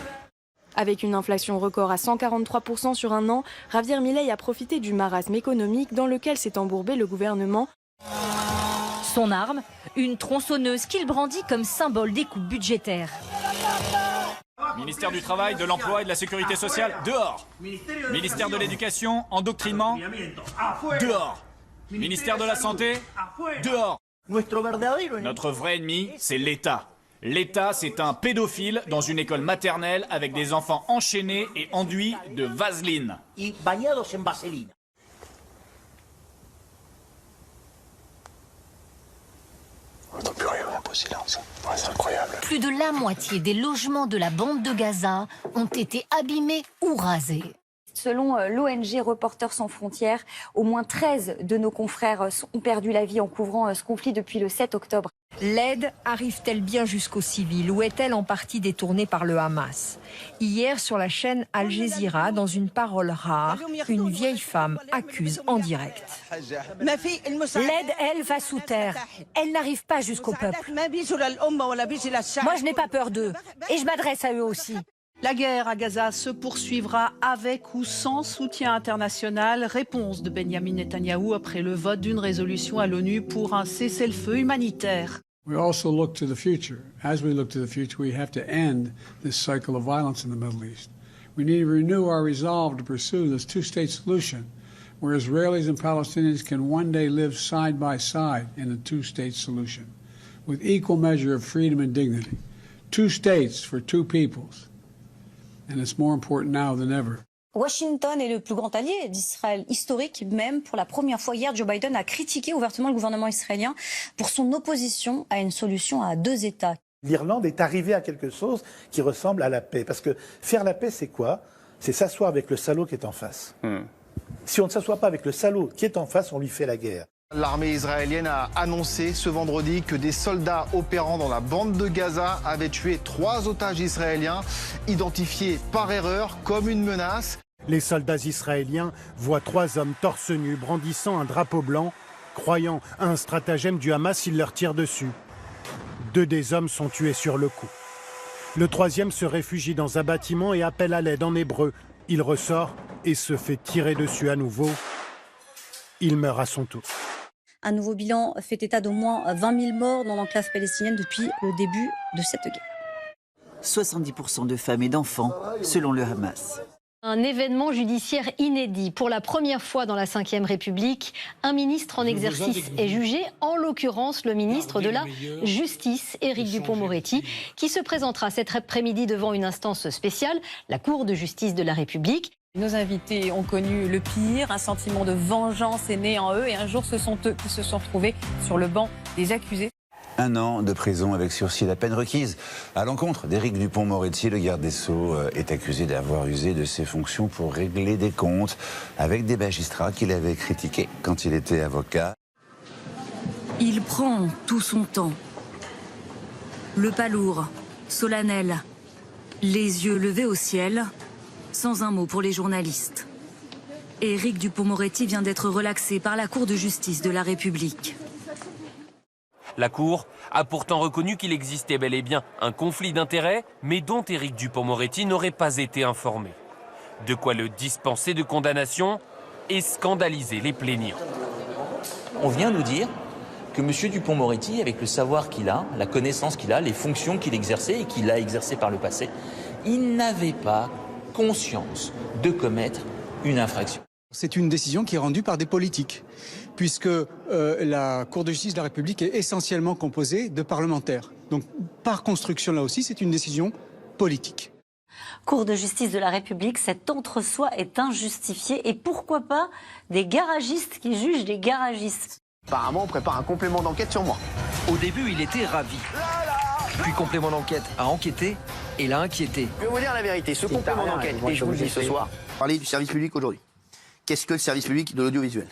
Avec une inflation record à 143% sur un an, Javier Milei a profité du marasme économique dans lequel s'est embourbé le gouvernement. Son arme, une tronçonneuse qu'il brandit comme symbole des coupes budgétaires. Ministère du Travail, de l'Emploi et de la Sécurité sociale, dehors. Ministère de l'Éducation, endoctrinement, dehors. Ministère de la Santé, dehors. Notre vrai ennemi, c'est l'État. L'État, c'est un pédophile dans une école maternelle avec des enfants enchaînés et enduits de vaseline. On n'entend plus rien, un beau silence. Ouais, c'est incroyable. Plus de la moitié des logements de la bande de Gaza ont été abîmés ou rasés. Selon l'ONG Reporters sans frontières, au moins 13 de nos confrères ont perdu la vie en couvrant ce conflit depuis le 7 octobre. L'aide arrive-t-elle bien jusqu'aux civils ou est-elle en partie détournée par le Hamas? Hier, sur la chaîne Al Jazeera, dans une parole rare, une vieille femme accuse en direct. L'aide, elle, va sous terre. Elle n'arrive pas jusqu'au peuple. Moi, je n'ai pas peur d'eux. Et je m'adresse à eux aussi. La guerre à Gaza se poursuivra avec ou sans soutien international. Réponse de Benjamin Netanyahou après le vote d'une résolution à l'ONU pour un cessez-le-feu humanitaire. We also look to the future. As we look to the future, we have to end this cycle of violence in the Middle East. We need to renew our resolve to pursue this two-state solution, where Israelis and Palestinians can one day live side by side in a two-state solution, with equal measure of freedom and dignity. 2 states for 2 peoples. And it's more important now than ever. Washington est le plus grand allié d'Israël, historique même. Pour la première fois hier, Joe Biden a critiqué ouvertement le gouvernement israélien pour son opposition à une solution à 2 États. L'Irlande est arrivée à quelque chose qui ressemble à la paix. Parce que faire la paix, c'est quoi? C'est s'asseoir avec le salaud qui est en face. Si on ne s'assoit pas avec le salaud qui est en face, on lui fait la guerre. L'armée israélienne a annoncé ce vendredi que des soldats opérant dans la bande de Gaza avaient tué 3 otages israéliens, identifiés par erreur comme une menace. Les soldats israéliens voient 3 hommes torse nu brandissant un drapeau blanc, croyant à un stratagème du Hamas, ils leur tirent dessus. 2 des hommes sont tués sur le coup. Le 3e se réfugie dans un bâtiment et appelle à l'aide en hébreu. Il ressort et se fait tirer dessus à nouveau. Il meurt à son tour. Un nouveau bilan fait état d'au moins 20 000 morts dans l'enclave palestinienne depuis le début de cette guerre. 70% de femmes et d'enfants, selon le Hamas. Un événement judiciaire inédit. Pour la première fois dans la Ve République, un ministre en exercice est jugé, en l'occurrence le ministre de la Justice, Éric Dupond-Moretti, qui se présentera cet après-midi devant une instance spéciale, la Cour de justice de la République. Nos invités ont connu le pire, un sentiment de vengeance est né en eux et un jour ce sont eux qui se sont retrouvés sur le banc des accusés. 1 an de prison avec sursis, la peine requise à l'encontre d'Éric Dupond-Moretti. Le garde des Sceaux est accusé d'avoir usé de ses fonctions pour régler des comptes avec des magistrats qu'il avait critiqués quand il était avocat. Il prend tout son temps. Le pas lourd, solennel, les yeux levés au ciel, sans un mot pour les journalistes. Éric Dupond-Moretti vient d'être relaxé par la Cour de justice de la République. La Cour a pourtant reconnu qu'il existait bel et bien un conflit d'intérêts, mais dont Éric Dupond-Moretti n'aurait pas été informé. De quoi le dispenser de condamnation et scandaliser les plaignants. On vient nous dire que M. Dupond-Moretti, avec le savoir qu'il a, la connaissance qu'il a, les fonctions qu'il exerçait et qu'il a exercées par le passé, il n'avait pas conscience de commettre une infraction. C'est une décision qui est rendue par des politiques, puisque la Cour de justice de la République est essentiellement composée de parlementaires. Donc, par construction, là aussi, c'est une décision politique. Cour de justice de la République, cet entre-soi est injustifié. Et pourquoi pas des garagistes qui jugent des garagistes? Apparemment, on prépare un complément d'enquête sur moi. Au début, il était ravi. Puis complément d'enquête a enquêté et l'a inquiété. Je vais vous dire la vérité, ce complément d'enquête, et je vous le dis ce soir, parler du service public aujourd'hui. Qu'est-ce que le service public de l'audiovisuel?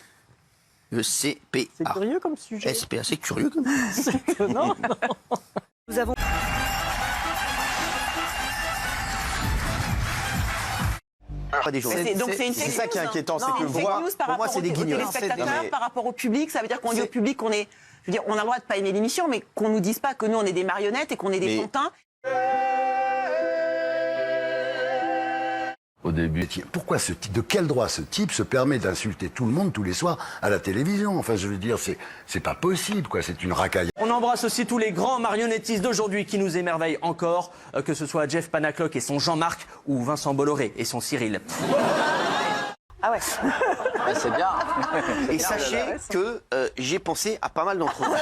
Le CPA. C'est curieux comme sujet. SPA, c'est curieux comme C'est étonnant, non. Nous avons... C'est ça qui est inquiétant, c'est que voir, pour moi, c'est des guignols. Téléspectateurs, par rapport au public, ça veut dire qu'on dit au public qu'on est... Je veux dire, on a le droit de pas aimer l'émission, mais qu'on nous dise pas que nous, on est des marionnettes et qu'on est des pantins. Au début, pourquoi de quel droit ce type se permet d'insulter tout le monde tous les soirs à la télévision? Enfin, je veux dire, c'est pas possible, quoi. C'est une racaille. On embrasse aussi tous les grands marionnettistes d'aujourd'hui qui nous émerveillent encore, que ce soit Jeff Panaclock et son Jean-Marc ou Vincent Bolloré et son Cyril. Ah ouais. C'est bien. Et sachez que j'ai pensé à pas mal d'entre vous.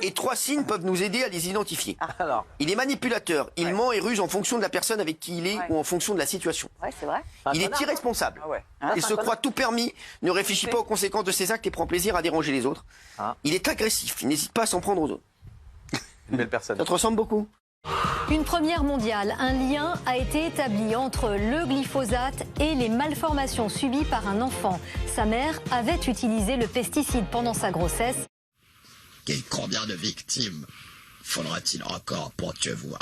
Et 3 signes peuvent nous aider à les identifier. Alors. Il est manipulateur, il ment et ruse en fonction de la personne avec qui il est ou en fonction de la situation. Ouais, c'est vrai. Il est irresponsable. Il se croit tout permis, ne réfléchit pas aux conséquences de ses actes et prend plaisir à déranger les autres. Il est agressif, il n'hésite pas à s'en prendre aux autres. Une belle personne. Ça te ressemble beaucoup? Une première mondiale, un lien a été établi entre le glyphosate et les malformations subies par un enfant. Sa mère avait utilisé le pesticide pendant sa grossesse. Combien de victimes faudra-t-il encore pour que vous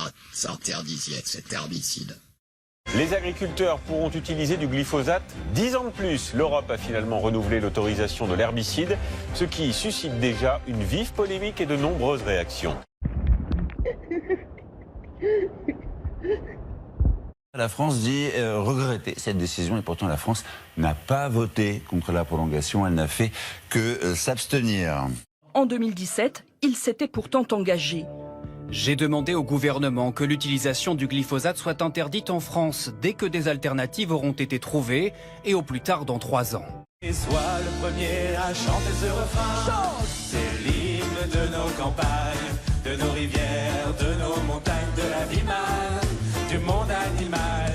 interdisiez cet herbicide? Les agriculteurs pourront utiliser du glyphosate 10 ans de plus. L'Europe a finalement renouvelé l'autorisation de l'herbicide, ce qui suscite déjà une vive polémique et de nombreuses réactions. La France dit regretter cette décision et pourtant la France n'a pas voté contre la prolongation, elle n'a fait que s'abstenir. En 2017, il s'était pourtant engagé. J'ai demandé au gouvernement que l'utilisation du glyphosate soit interdite en France dès que des alternatives auront été trouvées et au plus tard dans 3 ans. Et sois le premier à chanter ce refrain. C'est l'hymne de nos campagnes, de nos rivières, de nos montagnes, de la vie mâle, du monde animal.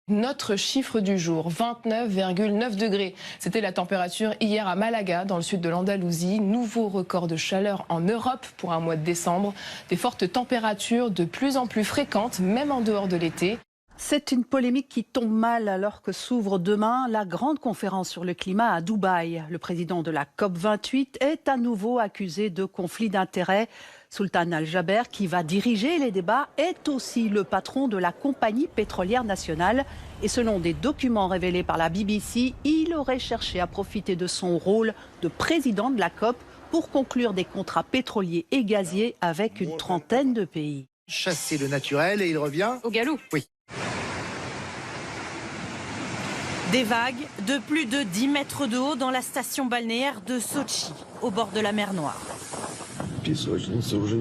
Notre chiffre du jour, 29,9 degrés. C'était la température hier à Malaga, dans le sud de l'Andalousie. Nouveau record de chaleur en Europe pour un mois de décembre. Des fortes températures de plus en plus fréquentes, même en dehors de l'été. C'est une polémique qui tombe mal alors que s'ouvre demain la grande conférence sur le climat à Dubaï. Le président de la COP28 est à nouveau accusé de conflit d'intérêts. Sultan Al-Jaber, qui va diriger les débats, est aussi le patron de la compagnie pétrolière nationale. Et selon des documents révélés par la BBC, il aurait cherché à profiter de son rôle de président de la COP pour conclure des contrats pétroliers et gaziers avec une trentaine de pays. Chasser le naturel et il revient au galop. Oui. Des vagues de plus de 10 mètres de haut dans la station balnéaire de Sotchi, au bord de la mer Noire.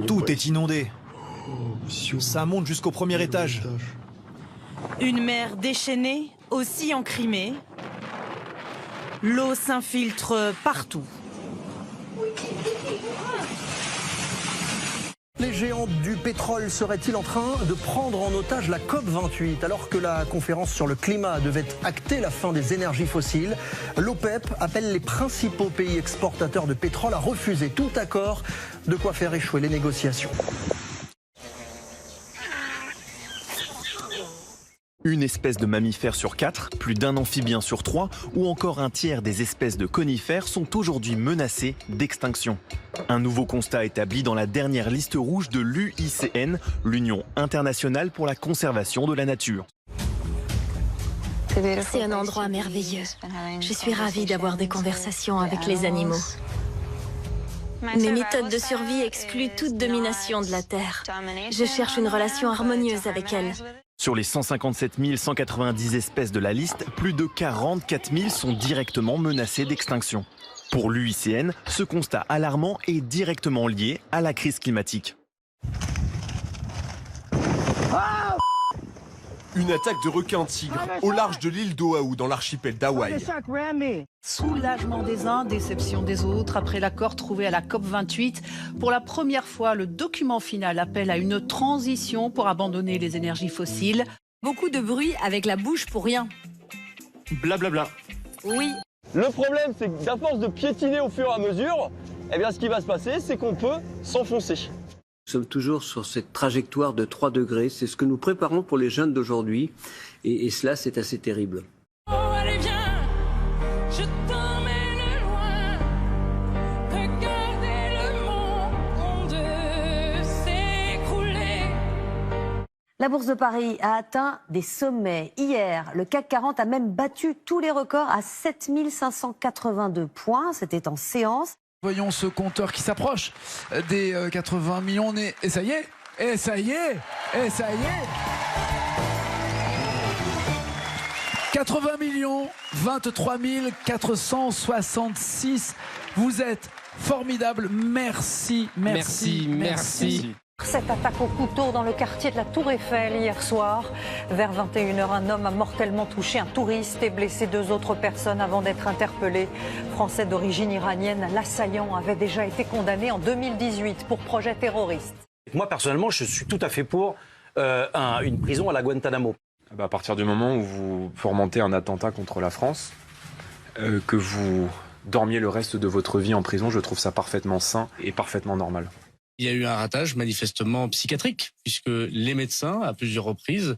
Tout est inondé. Ça monte jusqu'au premier étage. Une mer déchaînée, aussi en Crimée. L'eau s'infiltre partout. Les géants du pétrole seraient-ils en train de prendre en otage la COP28 ? Alors que la conférence sur le climat devait acter la fin des énergies fossiles, l'OPEP appelle les principaux pays exportateurs de pétrole à refuser tout accord, de quoi faire échouer les négociations. Une espèce de mammifère sur 4, plus d'un amphibien sur 3 ou encore un tiers des espèces de conifères sont aujourd'hui menacées d'extinction. Un nouveau constat établi dans la dernière liste rouge de l'UICN, l'Union internationale pour la conservation de la nature. C'est un endroit merveilleux. Je suis ravie d'avoir des conversations avec les animaux. Mes méthodes de survie excluent toute domination de la Terre. Je cherche une relation harmonieuse avec elle. Sur les 157 190 espèces de la liste, plus de 44 000 sont directement menacées d'extinction. Pour l'UICN, ce constat alarmant est directement lié à la crise climatique. Une attaque de requins-tigres au large de l'île d'Oahu dans l'archipel d'Hawaï. Soulagement des uns, déception des autres. Après l'accord trouvé à la COP28, pour la première fois, le document final appelle à une transition pour abandonner les énergies fossiles. Beaucoup de bruit avec la bouche pour rien. Blablabla. Oui. Le problème, c'est qu'à force de piétiner au fur et à mesure, eh bien, ce qui va se passer, c'est qu'on peut s'enfoncer. Nous sommes toujours sur cette trajectoire de 3 degrés. C'est ce que nous préparons pour les jeunes d'aujourd'hui. Et cela, c'est assez terrible. Oh, allez, viens, je t'emmène loin. Regardez le monde s'écrouler. La Bourse de Paris a atteint des sommets. Hier, le CAC 40 a même battu tous les records à 7 582 points. C'était en séance. Voyons ce compteur qui s'approche des 80 millions. Et ça y est, et ça y est, et ça y est. 80 millions, 23 466. Vous êtes formidable. Merci, merci, merci. Cette attaque au couteau dans le quartier de la Tour Eiffel hier soir. Vers 21h, un homme a mortellement touché un touriste et blessé 2 autres personnes avant d'être interpellé. Français d'origine iranienne, l'assaillant avait déjà été condamné en 2018 pour projet terroriste. Moi, personnellement, je suis tout à fait pour une prison à la Guantanamo. À partir du moment où vous fomentez un attentat contre la France, que vous dormiez le reste de votre vie en prison, je trouve ça parfaitement sain et parfaitement normal. Il y a eu un ratage manifestement psychiatrique, puisque les médecins, à plusieurs reprises,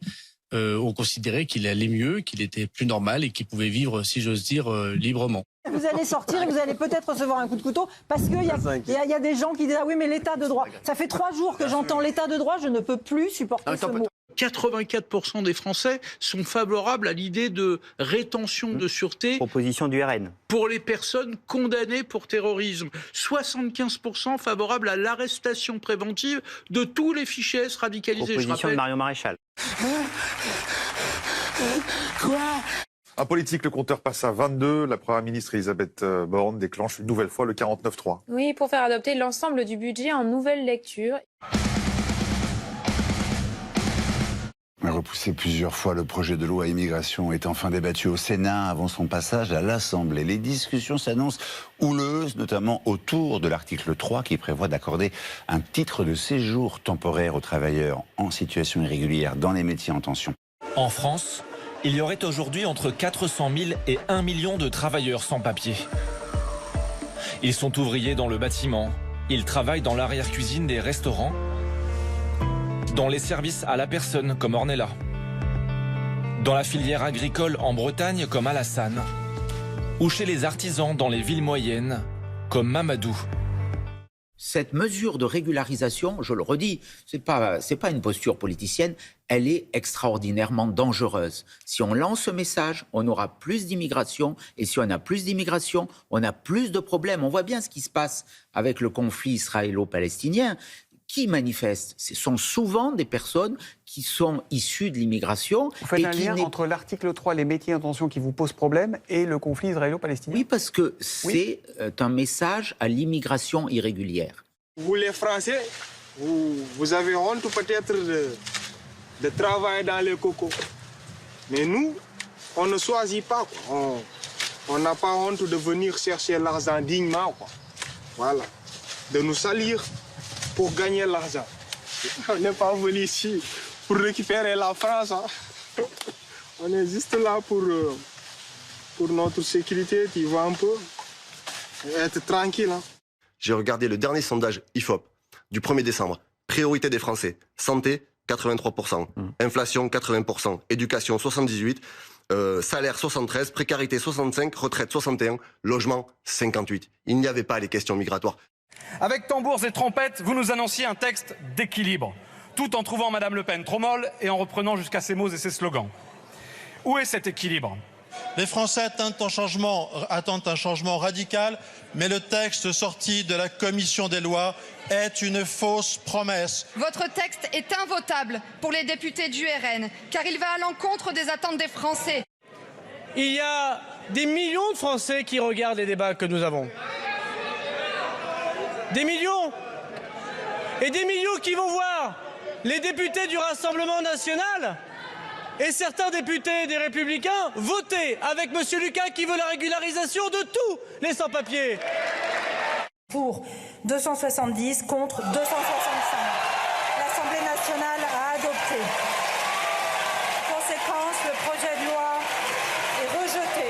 ont considéré qu'il allait mieux, qu'il était plus normal et qu'il pouvait vivre, si j'ose dire, librement. Vous allez sortir et vous allez peut-être recevoir un coup de couteau parce qu'il y a des gens qui disent « Ah oui, mais l'état de droit ». Ça fait 3 jours que j'entends l'état de droit, je ne peux plus supporter ce mot. 84% des Français sont favorables à l'idée de rétention de sûreté. Proposition du RN. Pour les personnes condamnées pour terrorisme. 75% favorables à l'arrestation préventive de tous les fichiers S radicalisés. Proposition de Marion Maréchal. Quoi ? En politique, le compteur passe à 22. La première ministre Elisabeth Borne déclenche une nouvelle fois le 49.3. Oui, pour faire adopter l'ensemble du budget en nouvelle lecture. Repoussé plusieurs fois, le projet de loi immigration est enfin débattu au Sénat avant son passage à l'Assemblée. Les discussions s'annoncent houleuses, notamment autour de l'article 3 qui prévoit d'accorder un titre de séjour temporaire aux travailleurs en situation irrégulière dans les métiers en tension. En France, il y aurait aujourd'hui entre 400 000 et 1 million de travailleurs sans papier. Ils sont ouvriers dans le bâtiment, ils travaillent dans l'arrière-cuisine des restaurants, dans les services à la personne comme Ornella, dans la filière agricole en Bretagne comme Alassane, ou chez les artisans dans les villes moyennes comme Mamadou. Cette mesure de régularisation, je le redis, c'est pas une posture politicienne, elle est extraordinairement dangereuse. Si on lance ce message, on aura plus d'immigration, et si on a plus d'immigration, on a plus de problèmes. On voit bien ce qui se passe avec le conflit israélo-palestinien. Qui manifestent, ce sont souvent des personnes qui sont issues de l'immigration. Vous faites un lien entre l'article 3, les métiers en tension qui vous posent problème, et le conflit israélo-palestinien? Oui, parce que c'est un message à l'immigration irrégulière. Vous les Français, vous avez honte peut-être de travailler dans les cocos. Mais nous, on ne choisit pas. On n'a pas honte de venir chercher l'argent dignement. Voilà. De nous salir pour gagner l'argent. On n'est pas venu ici pour récupérer la France. Hein. On est juste là pour notre sécurité, tu vois un peu. Et être tranquille. Hein. J'ai regardé le dernier sondage IFOP du 1er décembre. Priorité des Français. Santé, 83%. Inflation, 80%. Éducation, 78%. Salaire, 73%. Précarité, 65%. Retraite, 61%. Logement, 58%. Il n'y avait pas les questions migratoires. Avec tambours et trompettes, vous nous annonciez un texte d'équilibre, tout en trouvant Madame Le Pen trop molle et en reprenant jusqu'à ses mots et ses slogans. Où est cet équilibre ? Les Français attendent un changement radical, mais le texte sorti de la commission des lois est une fausse promesse. Votre texte est invotable pour les députés du RN, car il va à l'encontre des attentes des Français. Il y a des millions de Français qui regardent les débats que nous avons. Des millions. Et des millions qui vont voir les députés du Rassemblement national et certains députés des Républicains voter avec M. Lucas qui veut la régularisation de tous les sans-papiers. Pour 270 contre 265. L'Assemblée nationale a adopté. Conséquence, le projet de loi est rejeté.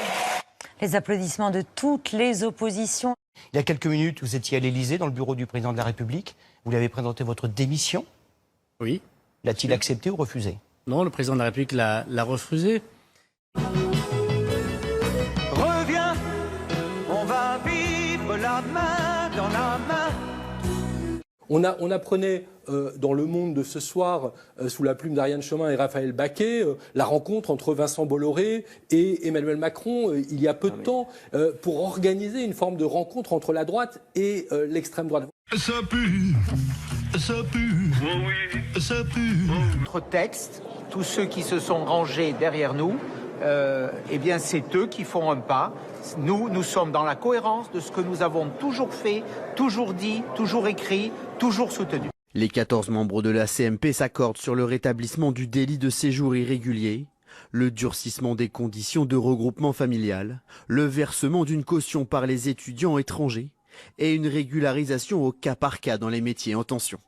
Les applaudissements de toutes les oppositions. Il y a quelques minutes, vous étiez à l'Élysée, dans le bureau du président de la République. Vous lui avez présenté votre démission. Oui. L'a-t-il accepté ou refusé? Non, le président de la République l'a refusé. Reviens, on va vivre la main dans la main. On apprenait dans Le Monde de ce soir, sous la plume d'Ariane Chemin et Raphaël Baquet, la rencontre entre Vincent Bolloré et Emmanuel Macron il y a peu de temps pour organiser une forme de rencontre entre la droite et l'extrême droite. Ça pue, ça pue, ça pue. Notre texte, tous ceux qui se sont rangés derrière nous, eh bien c'est eux qui font un pas. Nous sommes dans la cohérence de ce que nous avons toujours fait, toujours dit, toujours écrit, toujours soutenu. Les 14 membres de la CMP s'accordent sur le rétablissement du délit de séjour irrégulier, le durcissement des conditions de regroupement familial, le versement d'une caution par les étudiants étrangers et une régularisation au cas par cas dans les métiers en tension.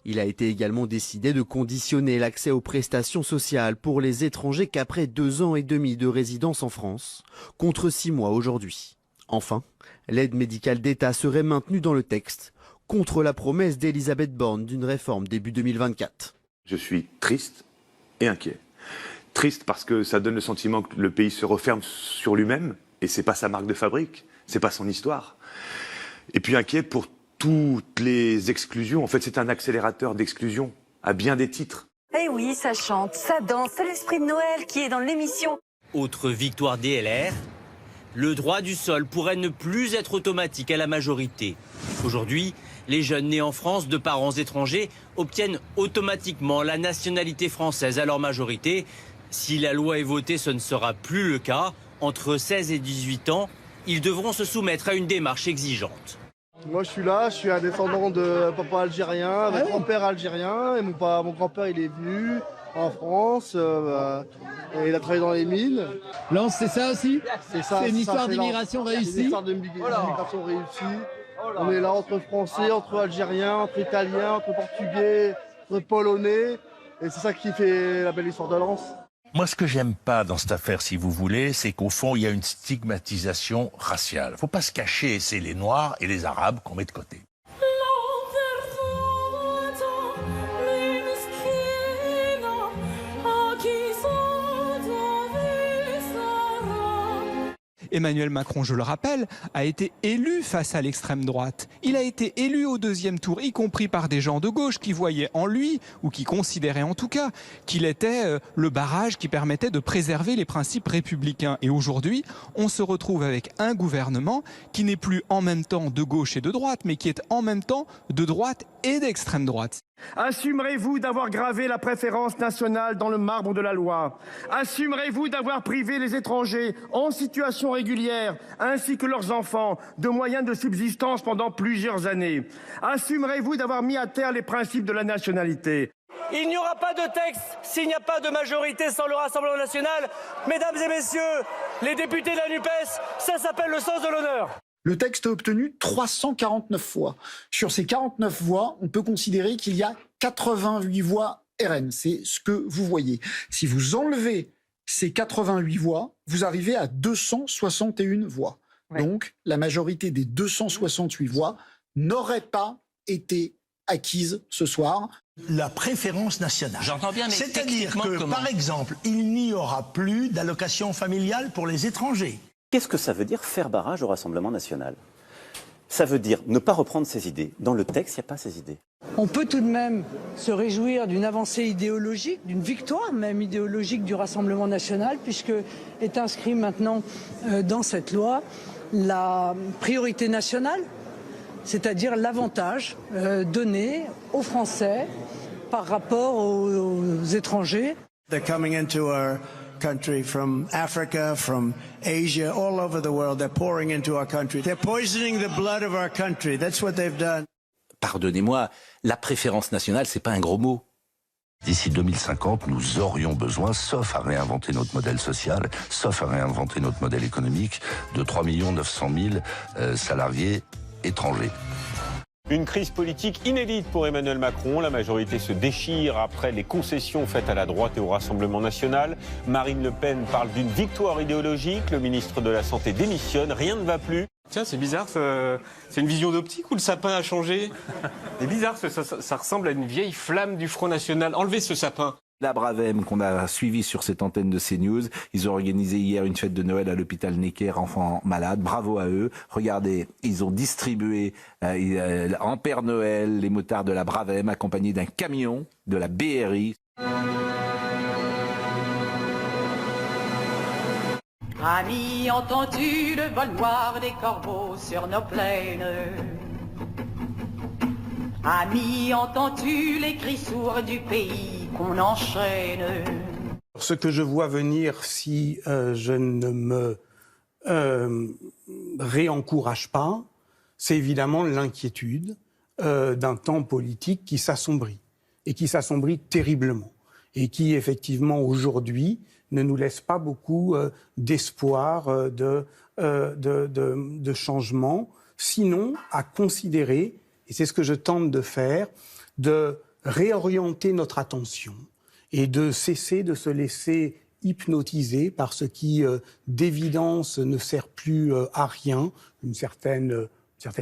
Il a été également décidé de conditionner l'accès aux prestations sociales pour les étrangers qu'après 2 ans et demi de résidence en France, contre 6 mois aujourd'hui. Enfin, l'aide médicale d'État serait maintenue dans le texte, contre la promesse d'Elisabeth Borne d'une réforme début 2024. Je suis triste et inquiet. Triste parce que ça donne le sentiment que le pays se referme sur lui-même, et c'est pas sa marque de fabrique, c'est pas son histoire. Et puis inquiet pour toutes les exclusions. En fait, c'est un accélérateur d'exclusion, à bien des titres. Eh oui, ça chante, ça danse, c'est l'esprit de Noël qui est dans l'émission. Autre victoire des LR, le droit du sol pourrait ne plus être automatique à la majorité. Aujourd'hui, les jeunes nés en France de parents étrangers obtiennent automatiquement la nationalité française à leur majorité. Si la loi est votée, ce ne sera plus le cas. Entre 16 et 18 ans, ils devront se soumettre à une démarche exigeante. Moi je suis là, je suis un descendant de papa algérien, avec grand-père algérien, et mon grand-père il est venu en France, et il a travaillé dans les mines. Lens, c'est ça aussi? C'est ça. C'est une histoire d'immigration réussie? C'est une histoire d'immigration réussie. On est là entre Français, entre Algériens, entre Italiens, entre Portugais, entre Polonais, et c'est ça qui fait la belle histoire de Lens. Moi, ce que j'aime pas dans cette affaire, si vous voulez, c'est qu'au fond, il y a une stigmatisation raciale. Faut pas se cacher, c'est les Noirs et les Arabes qu'on met de côté. Emmanuel Macron, je le rappelle, a été élu face à l'extrême droite. Il a été élu au 2e tour, y compris par des gens de gauche qui voyaient en lui, ou qui considéraient en tout cas, qu'il était le barrage qui permettait de préserver les principes républicains. Et aujourd'hui, on se retrouve avec un gouvernement qui n'est plus en même temps de gauche et de droite, mais qui est en même temps de droite et d'extrême droite. Assumerez-vous d'avoir gravé la préférence nationale dans le marbre de la loi? Assumerez-vous d'avoir privé les étrangers en situation régulière, ainsi que leurs enfants, de moyens de subsistance pendant plusieurs années? Assumerez-vous d'avoir mis à terre les principes de la nationalité? Il n'y aura pas de texte s'il n'y a pas de majorité sans le Rassemblement national. Mesdames et messieurs, les députés de la NUPES, ça s'appelle le sens de l'honneur. Le texte a obtenu 349 voix. Sur ces 49 voix, on peut considérer qu'il y a 88 voix RN. C'est ce que vous voyez. Si vous enlevez ces 88 voix, vous arrivez à 261 voix. Ouais. Donc, la majorité des 268 voix n'aurait pas été acquise ce soir. La préférence nationale. J'entends bien, mais c'est-à-dire que, par exemple, il n'y aura plus d'allocation familiale pour les étrangers. Qu'est-ce que ça veut dire faire barrage au Rassemblement national? Ça veut dire ne pas reprendre ses idées. Dans le texte, il n'y a pas ces idées. On peut tout de même se réjouir d'une avancée idéologique, d'une victoire même idéologique du Rassemblement national, puisque est inscrit maintenant dans cette loi la priorité nationale, c'est-à-dire l'avantage donné aux Français par rapport aux étrangers. They're coming into our country from Africa, from Asia, all over the world. They're pouring into our country. They're poisoning the blood of our country. That's what they've done. Pardonnez-moi, la préférence nationale, c'est pas un gros mot. D'ici 2050, nous aurions besoin, sauf à réinventer notre modèle social, sauf à réinventer notre modèle économique, de 3 900 000 salariés étrangers. Une crise politique inédite pour Emmanuel Macron. La majorité se déchire après les concessions faites à la droite et au Rassemblement national. Marine Le Pen parle d'une victoire idéologique. Le ministre de la Santé démissionne. Rien ne va plus. Tiens, c'est bizarre, c'est une vision d'optique ou le sapin a changé? C'est bizarre, ça ressemble à une vieille flamme du Front National. Enlevez ce sapin. La Bravem qu'on a suivi sur cette antenne de CNews, ils ont organisé hier une fête de Noël à l'hôpital Necker, enfants malades. Bravo à eux. Regardez, ils ont distribué en Père Noël les motards de la Bravem accompagnés d'un camion de la BRI. Amis, entends-tu le vol noir des corbeaux sur nos plaines? Amis, entends-tu les cris sourds du pays qu'on enchaîne? Ce que je vois venir si je ne me réencourage pas, c'est évidemment l'inquiétude d'un temps politique qui s'assombrit, et qui s'assombrit terriblement, et qui effectivement aujourd'hui ne nous laisse pas beaucoup d'espoir de changement, sinon à considérer, et c'est ce que je tente de faire, de réorienter notre attention et de cesser de se laisser hypnotiser par ce qui, d'évidence, ne sert plus à rien, une certaine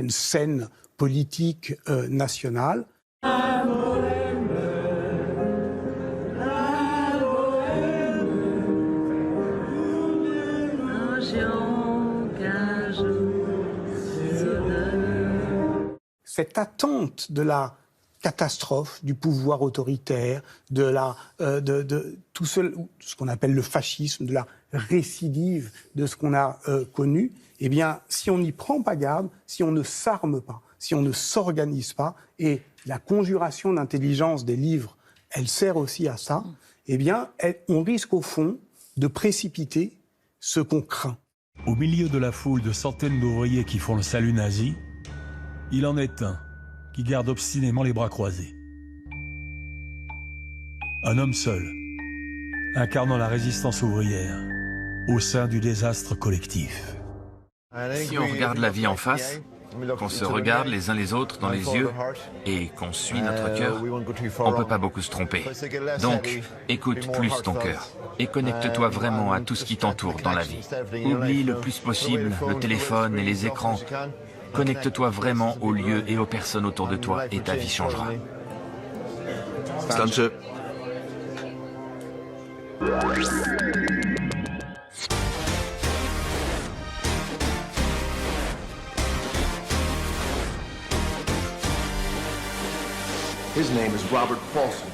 scène politique nationale. Cette attente de la catastrophe du pouvoir autoritaire, de tout ce qu'on appelle le fascisme, de la récidive de ce qu'on a connu, eh bien, si on n'y prend pas garde, si on ne s'arme pas, si on ne s'organise pas, et la conjuration d'intelligence des livres, elle sert aussi à ça, eh bien, on risque au fond de précipiter ce qu'on craint. Au milieu de la foule de centaines d'ouvriers qui font le salut nazi, il en est un qui garde obstinément les bras croisés. Un homme seul, incarnant la résistance ouvrière au sein du désastre collectif. Si on regarde la vie en face, qu'on se regarde les uns les autres dans les yeux et qu'on suit notre cœur, on ne peut pas beaucoup se tromper. Donc, écoute plus ton cœur et connecte-toi vraiment à tout ce qui t'entoure dans la vie. Oublie le plus possible le téléphone et les écrans. Connecte-toi vraiment aux lieux et aux personnes autour de toi et ta vie changera. Stanche. His name is Robert Paulson.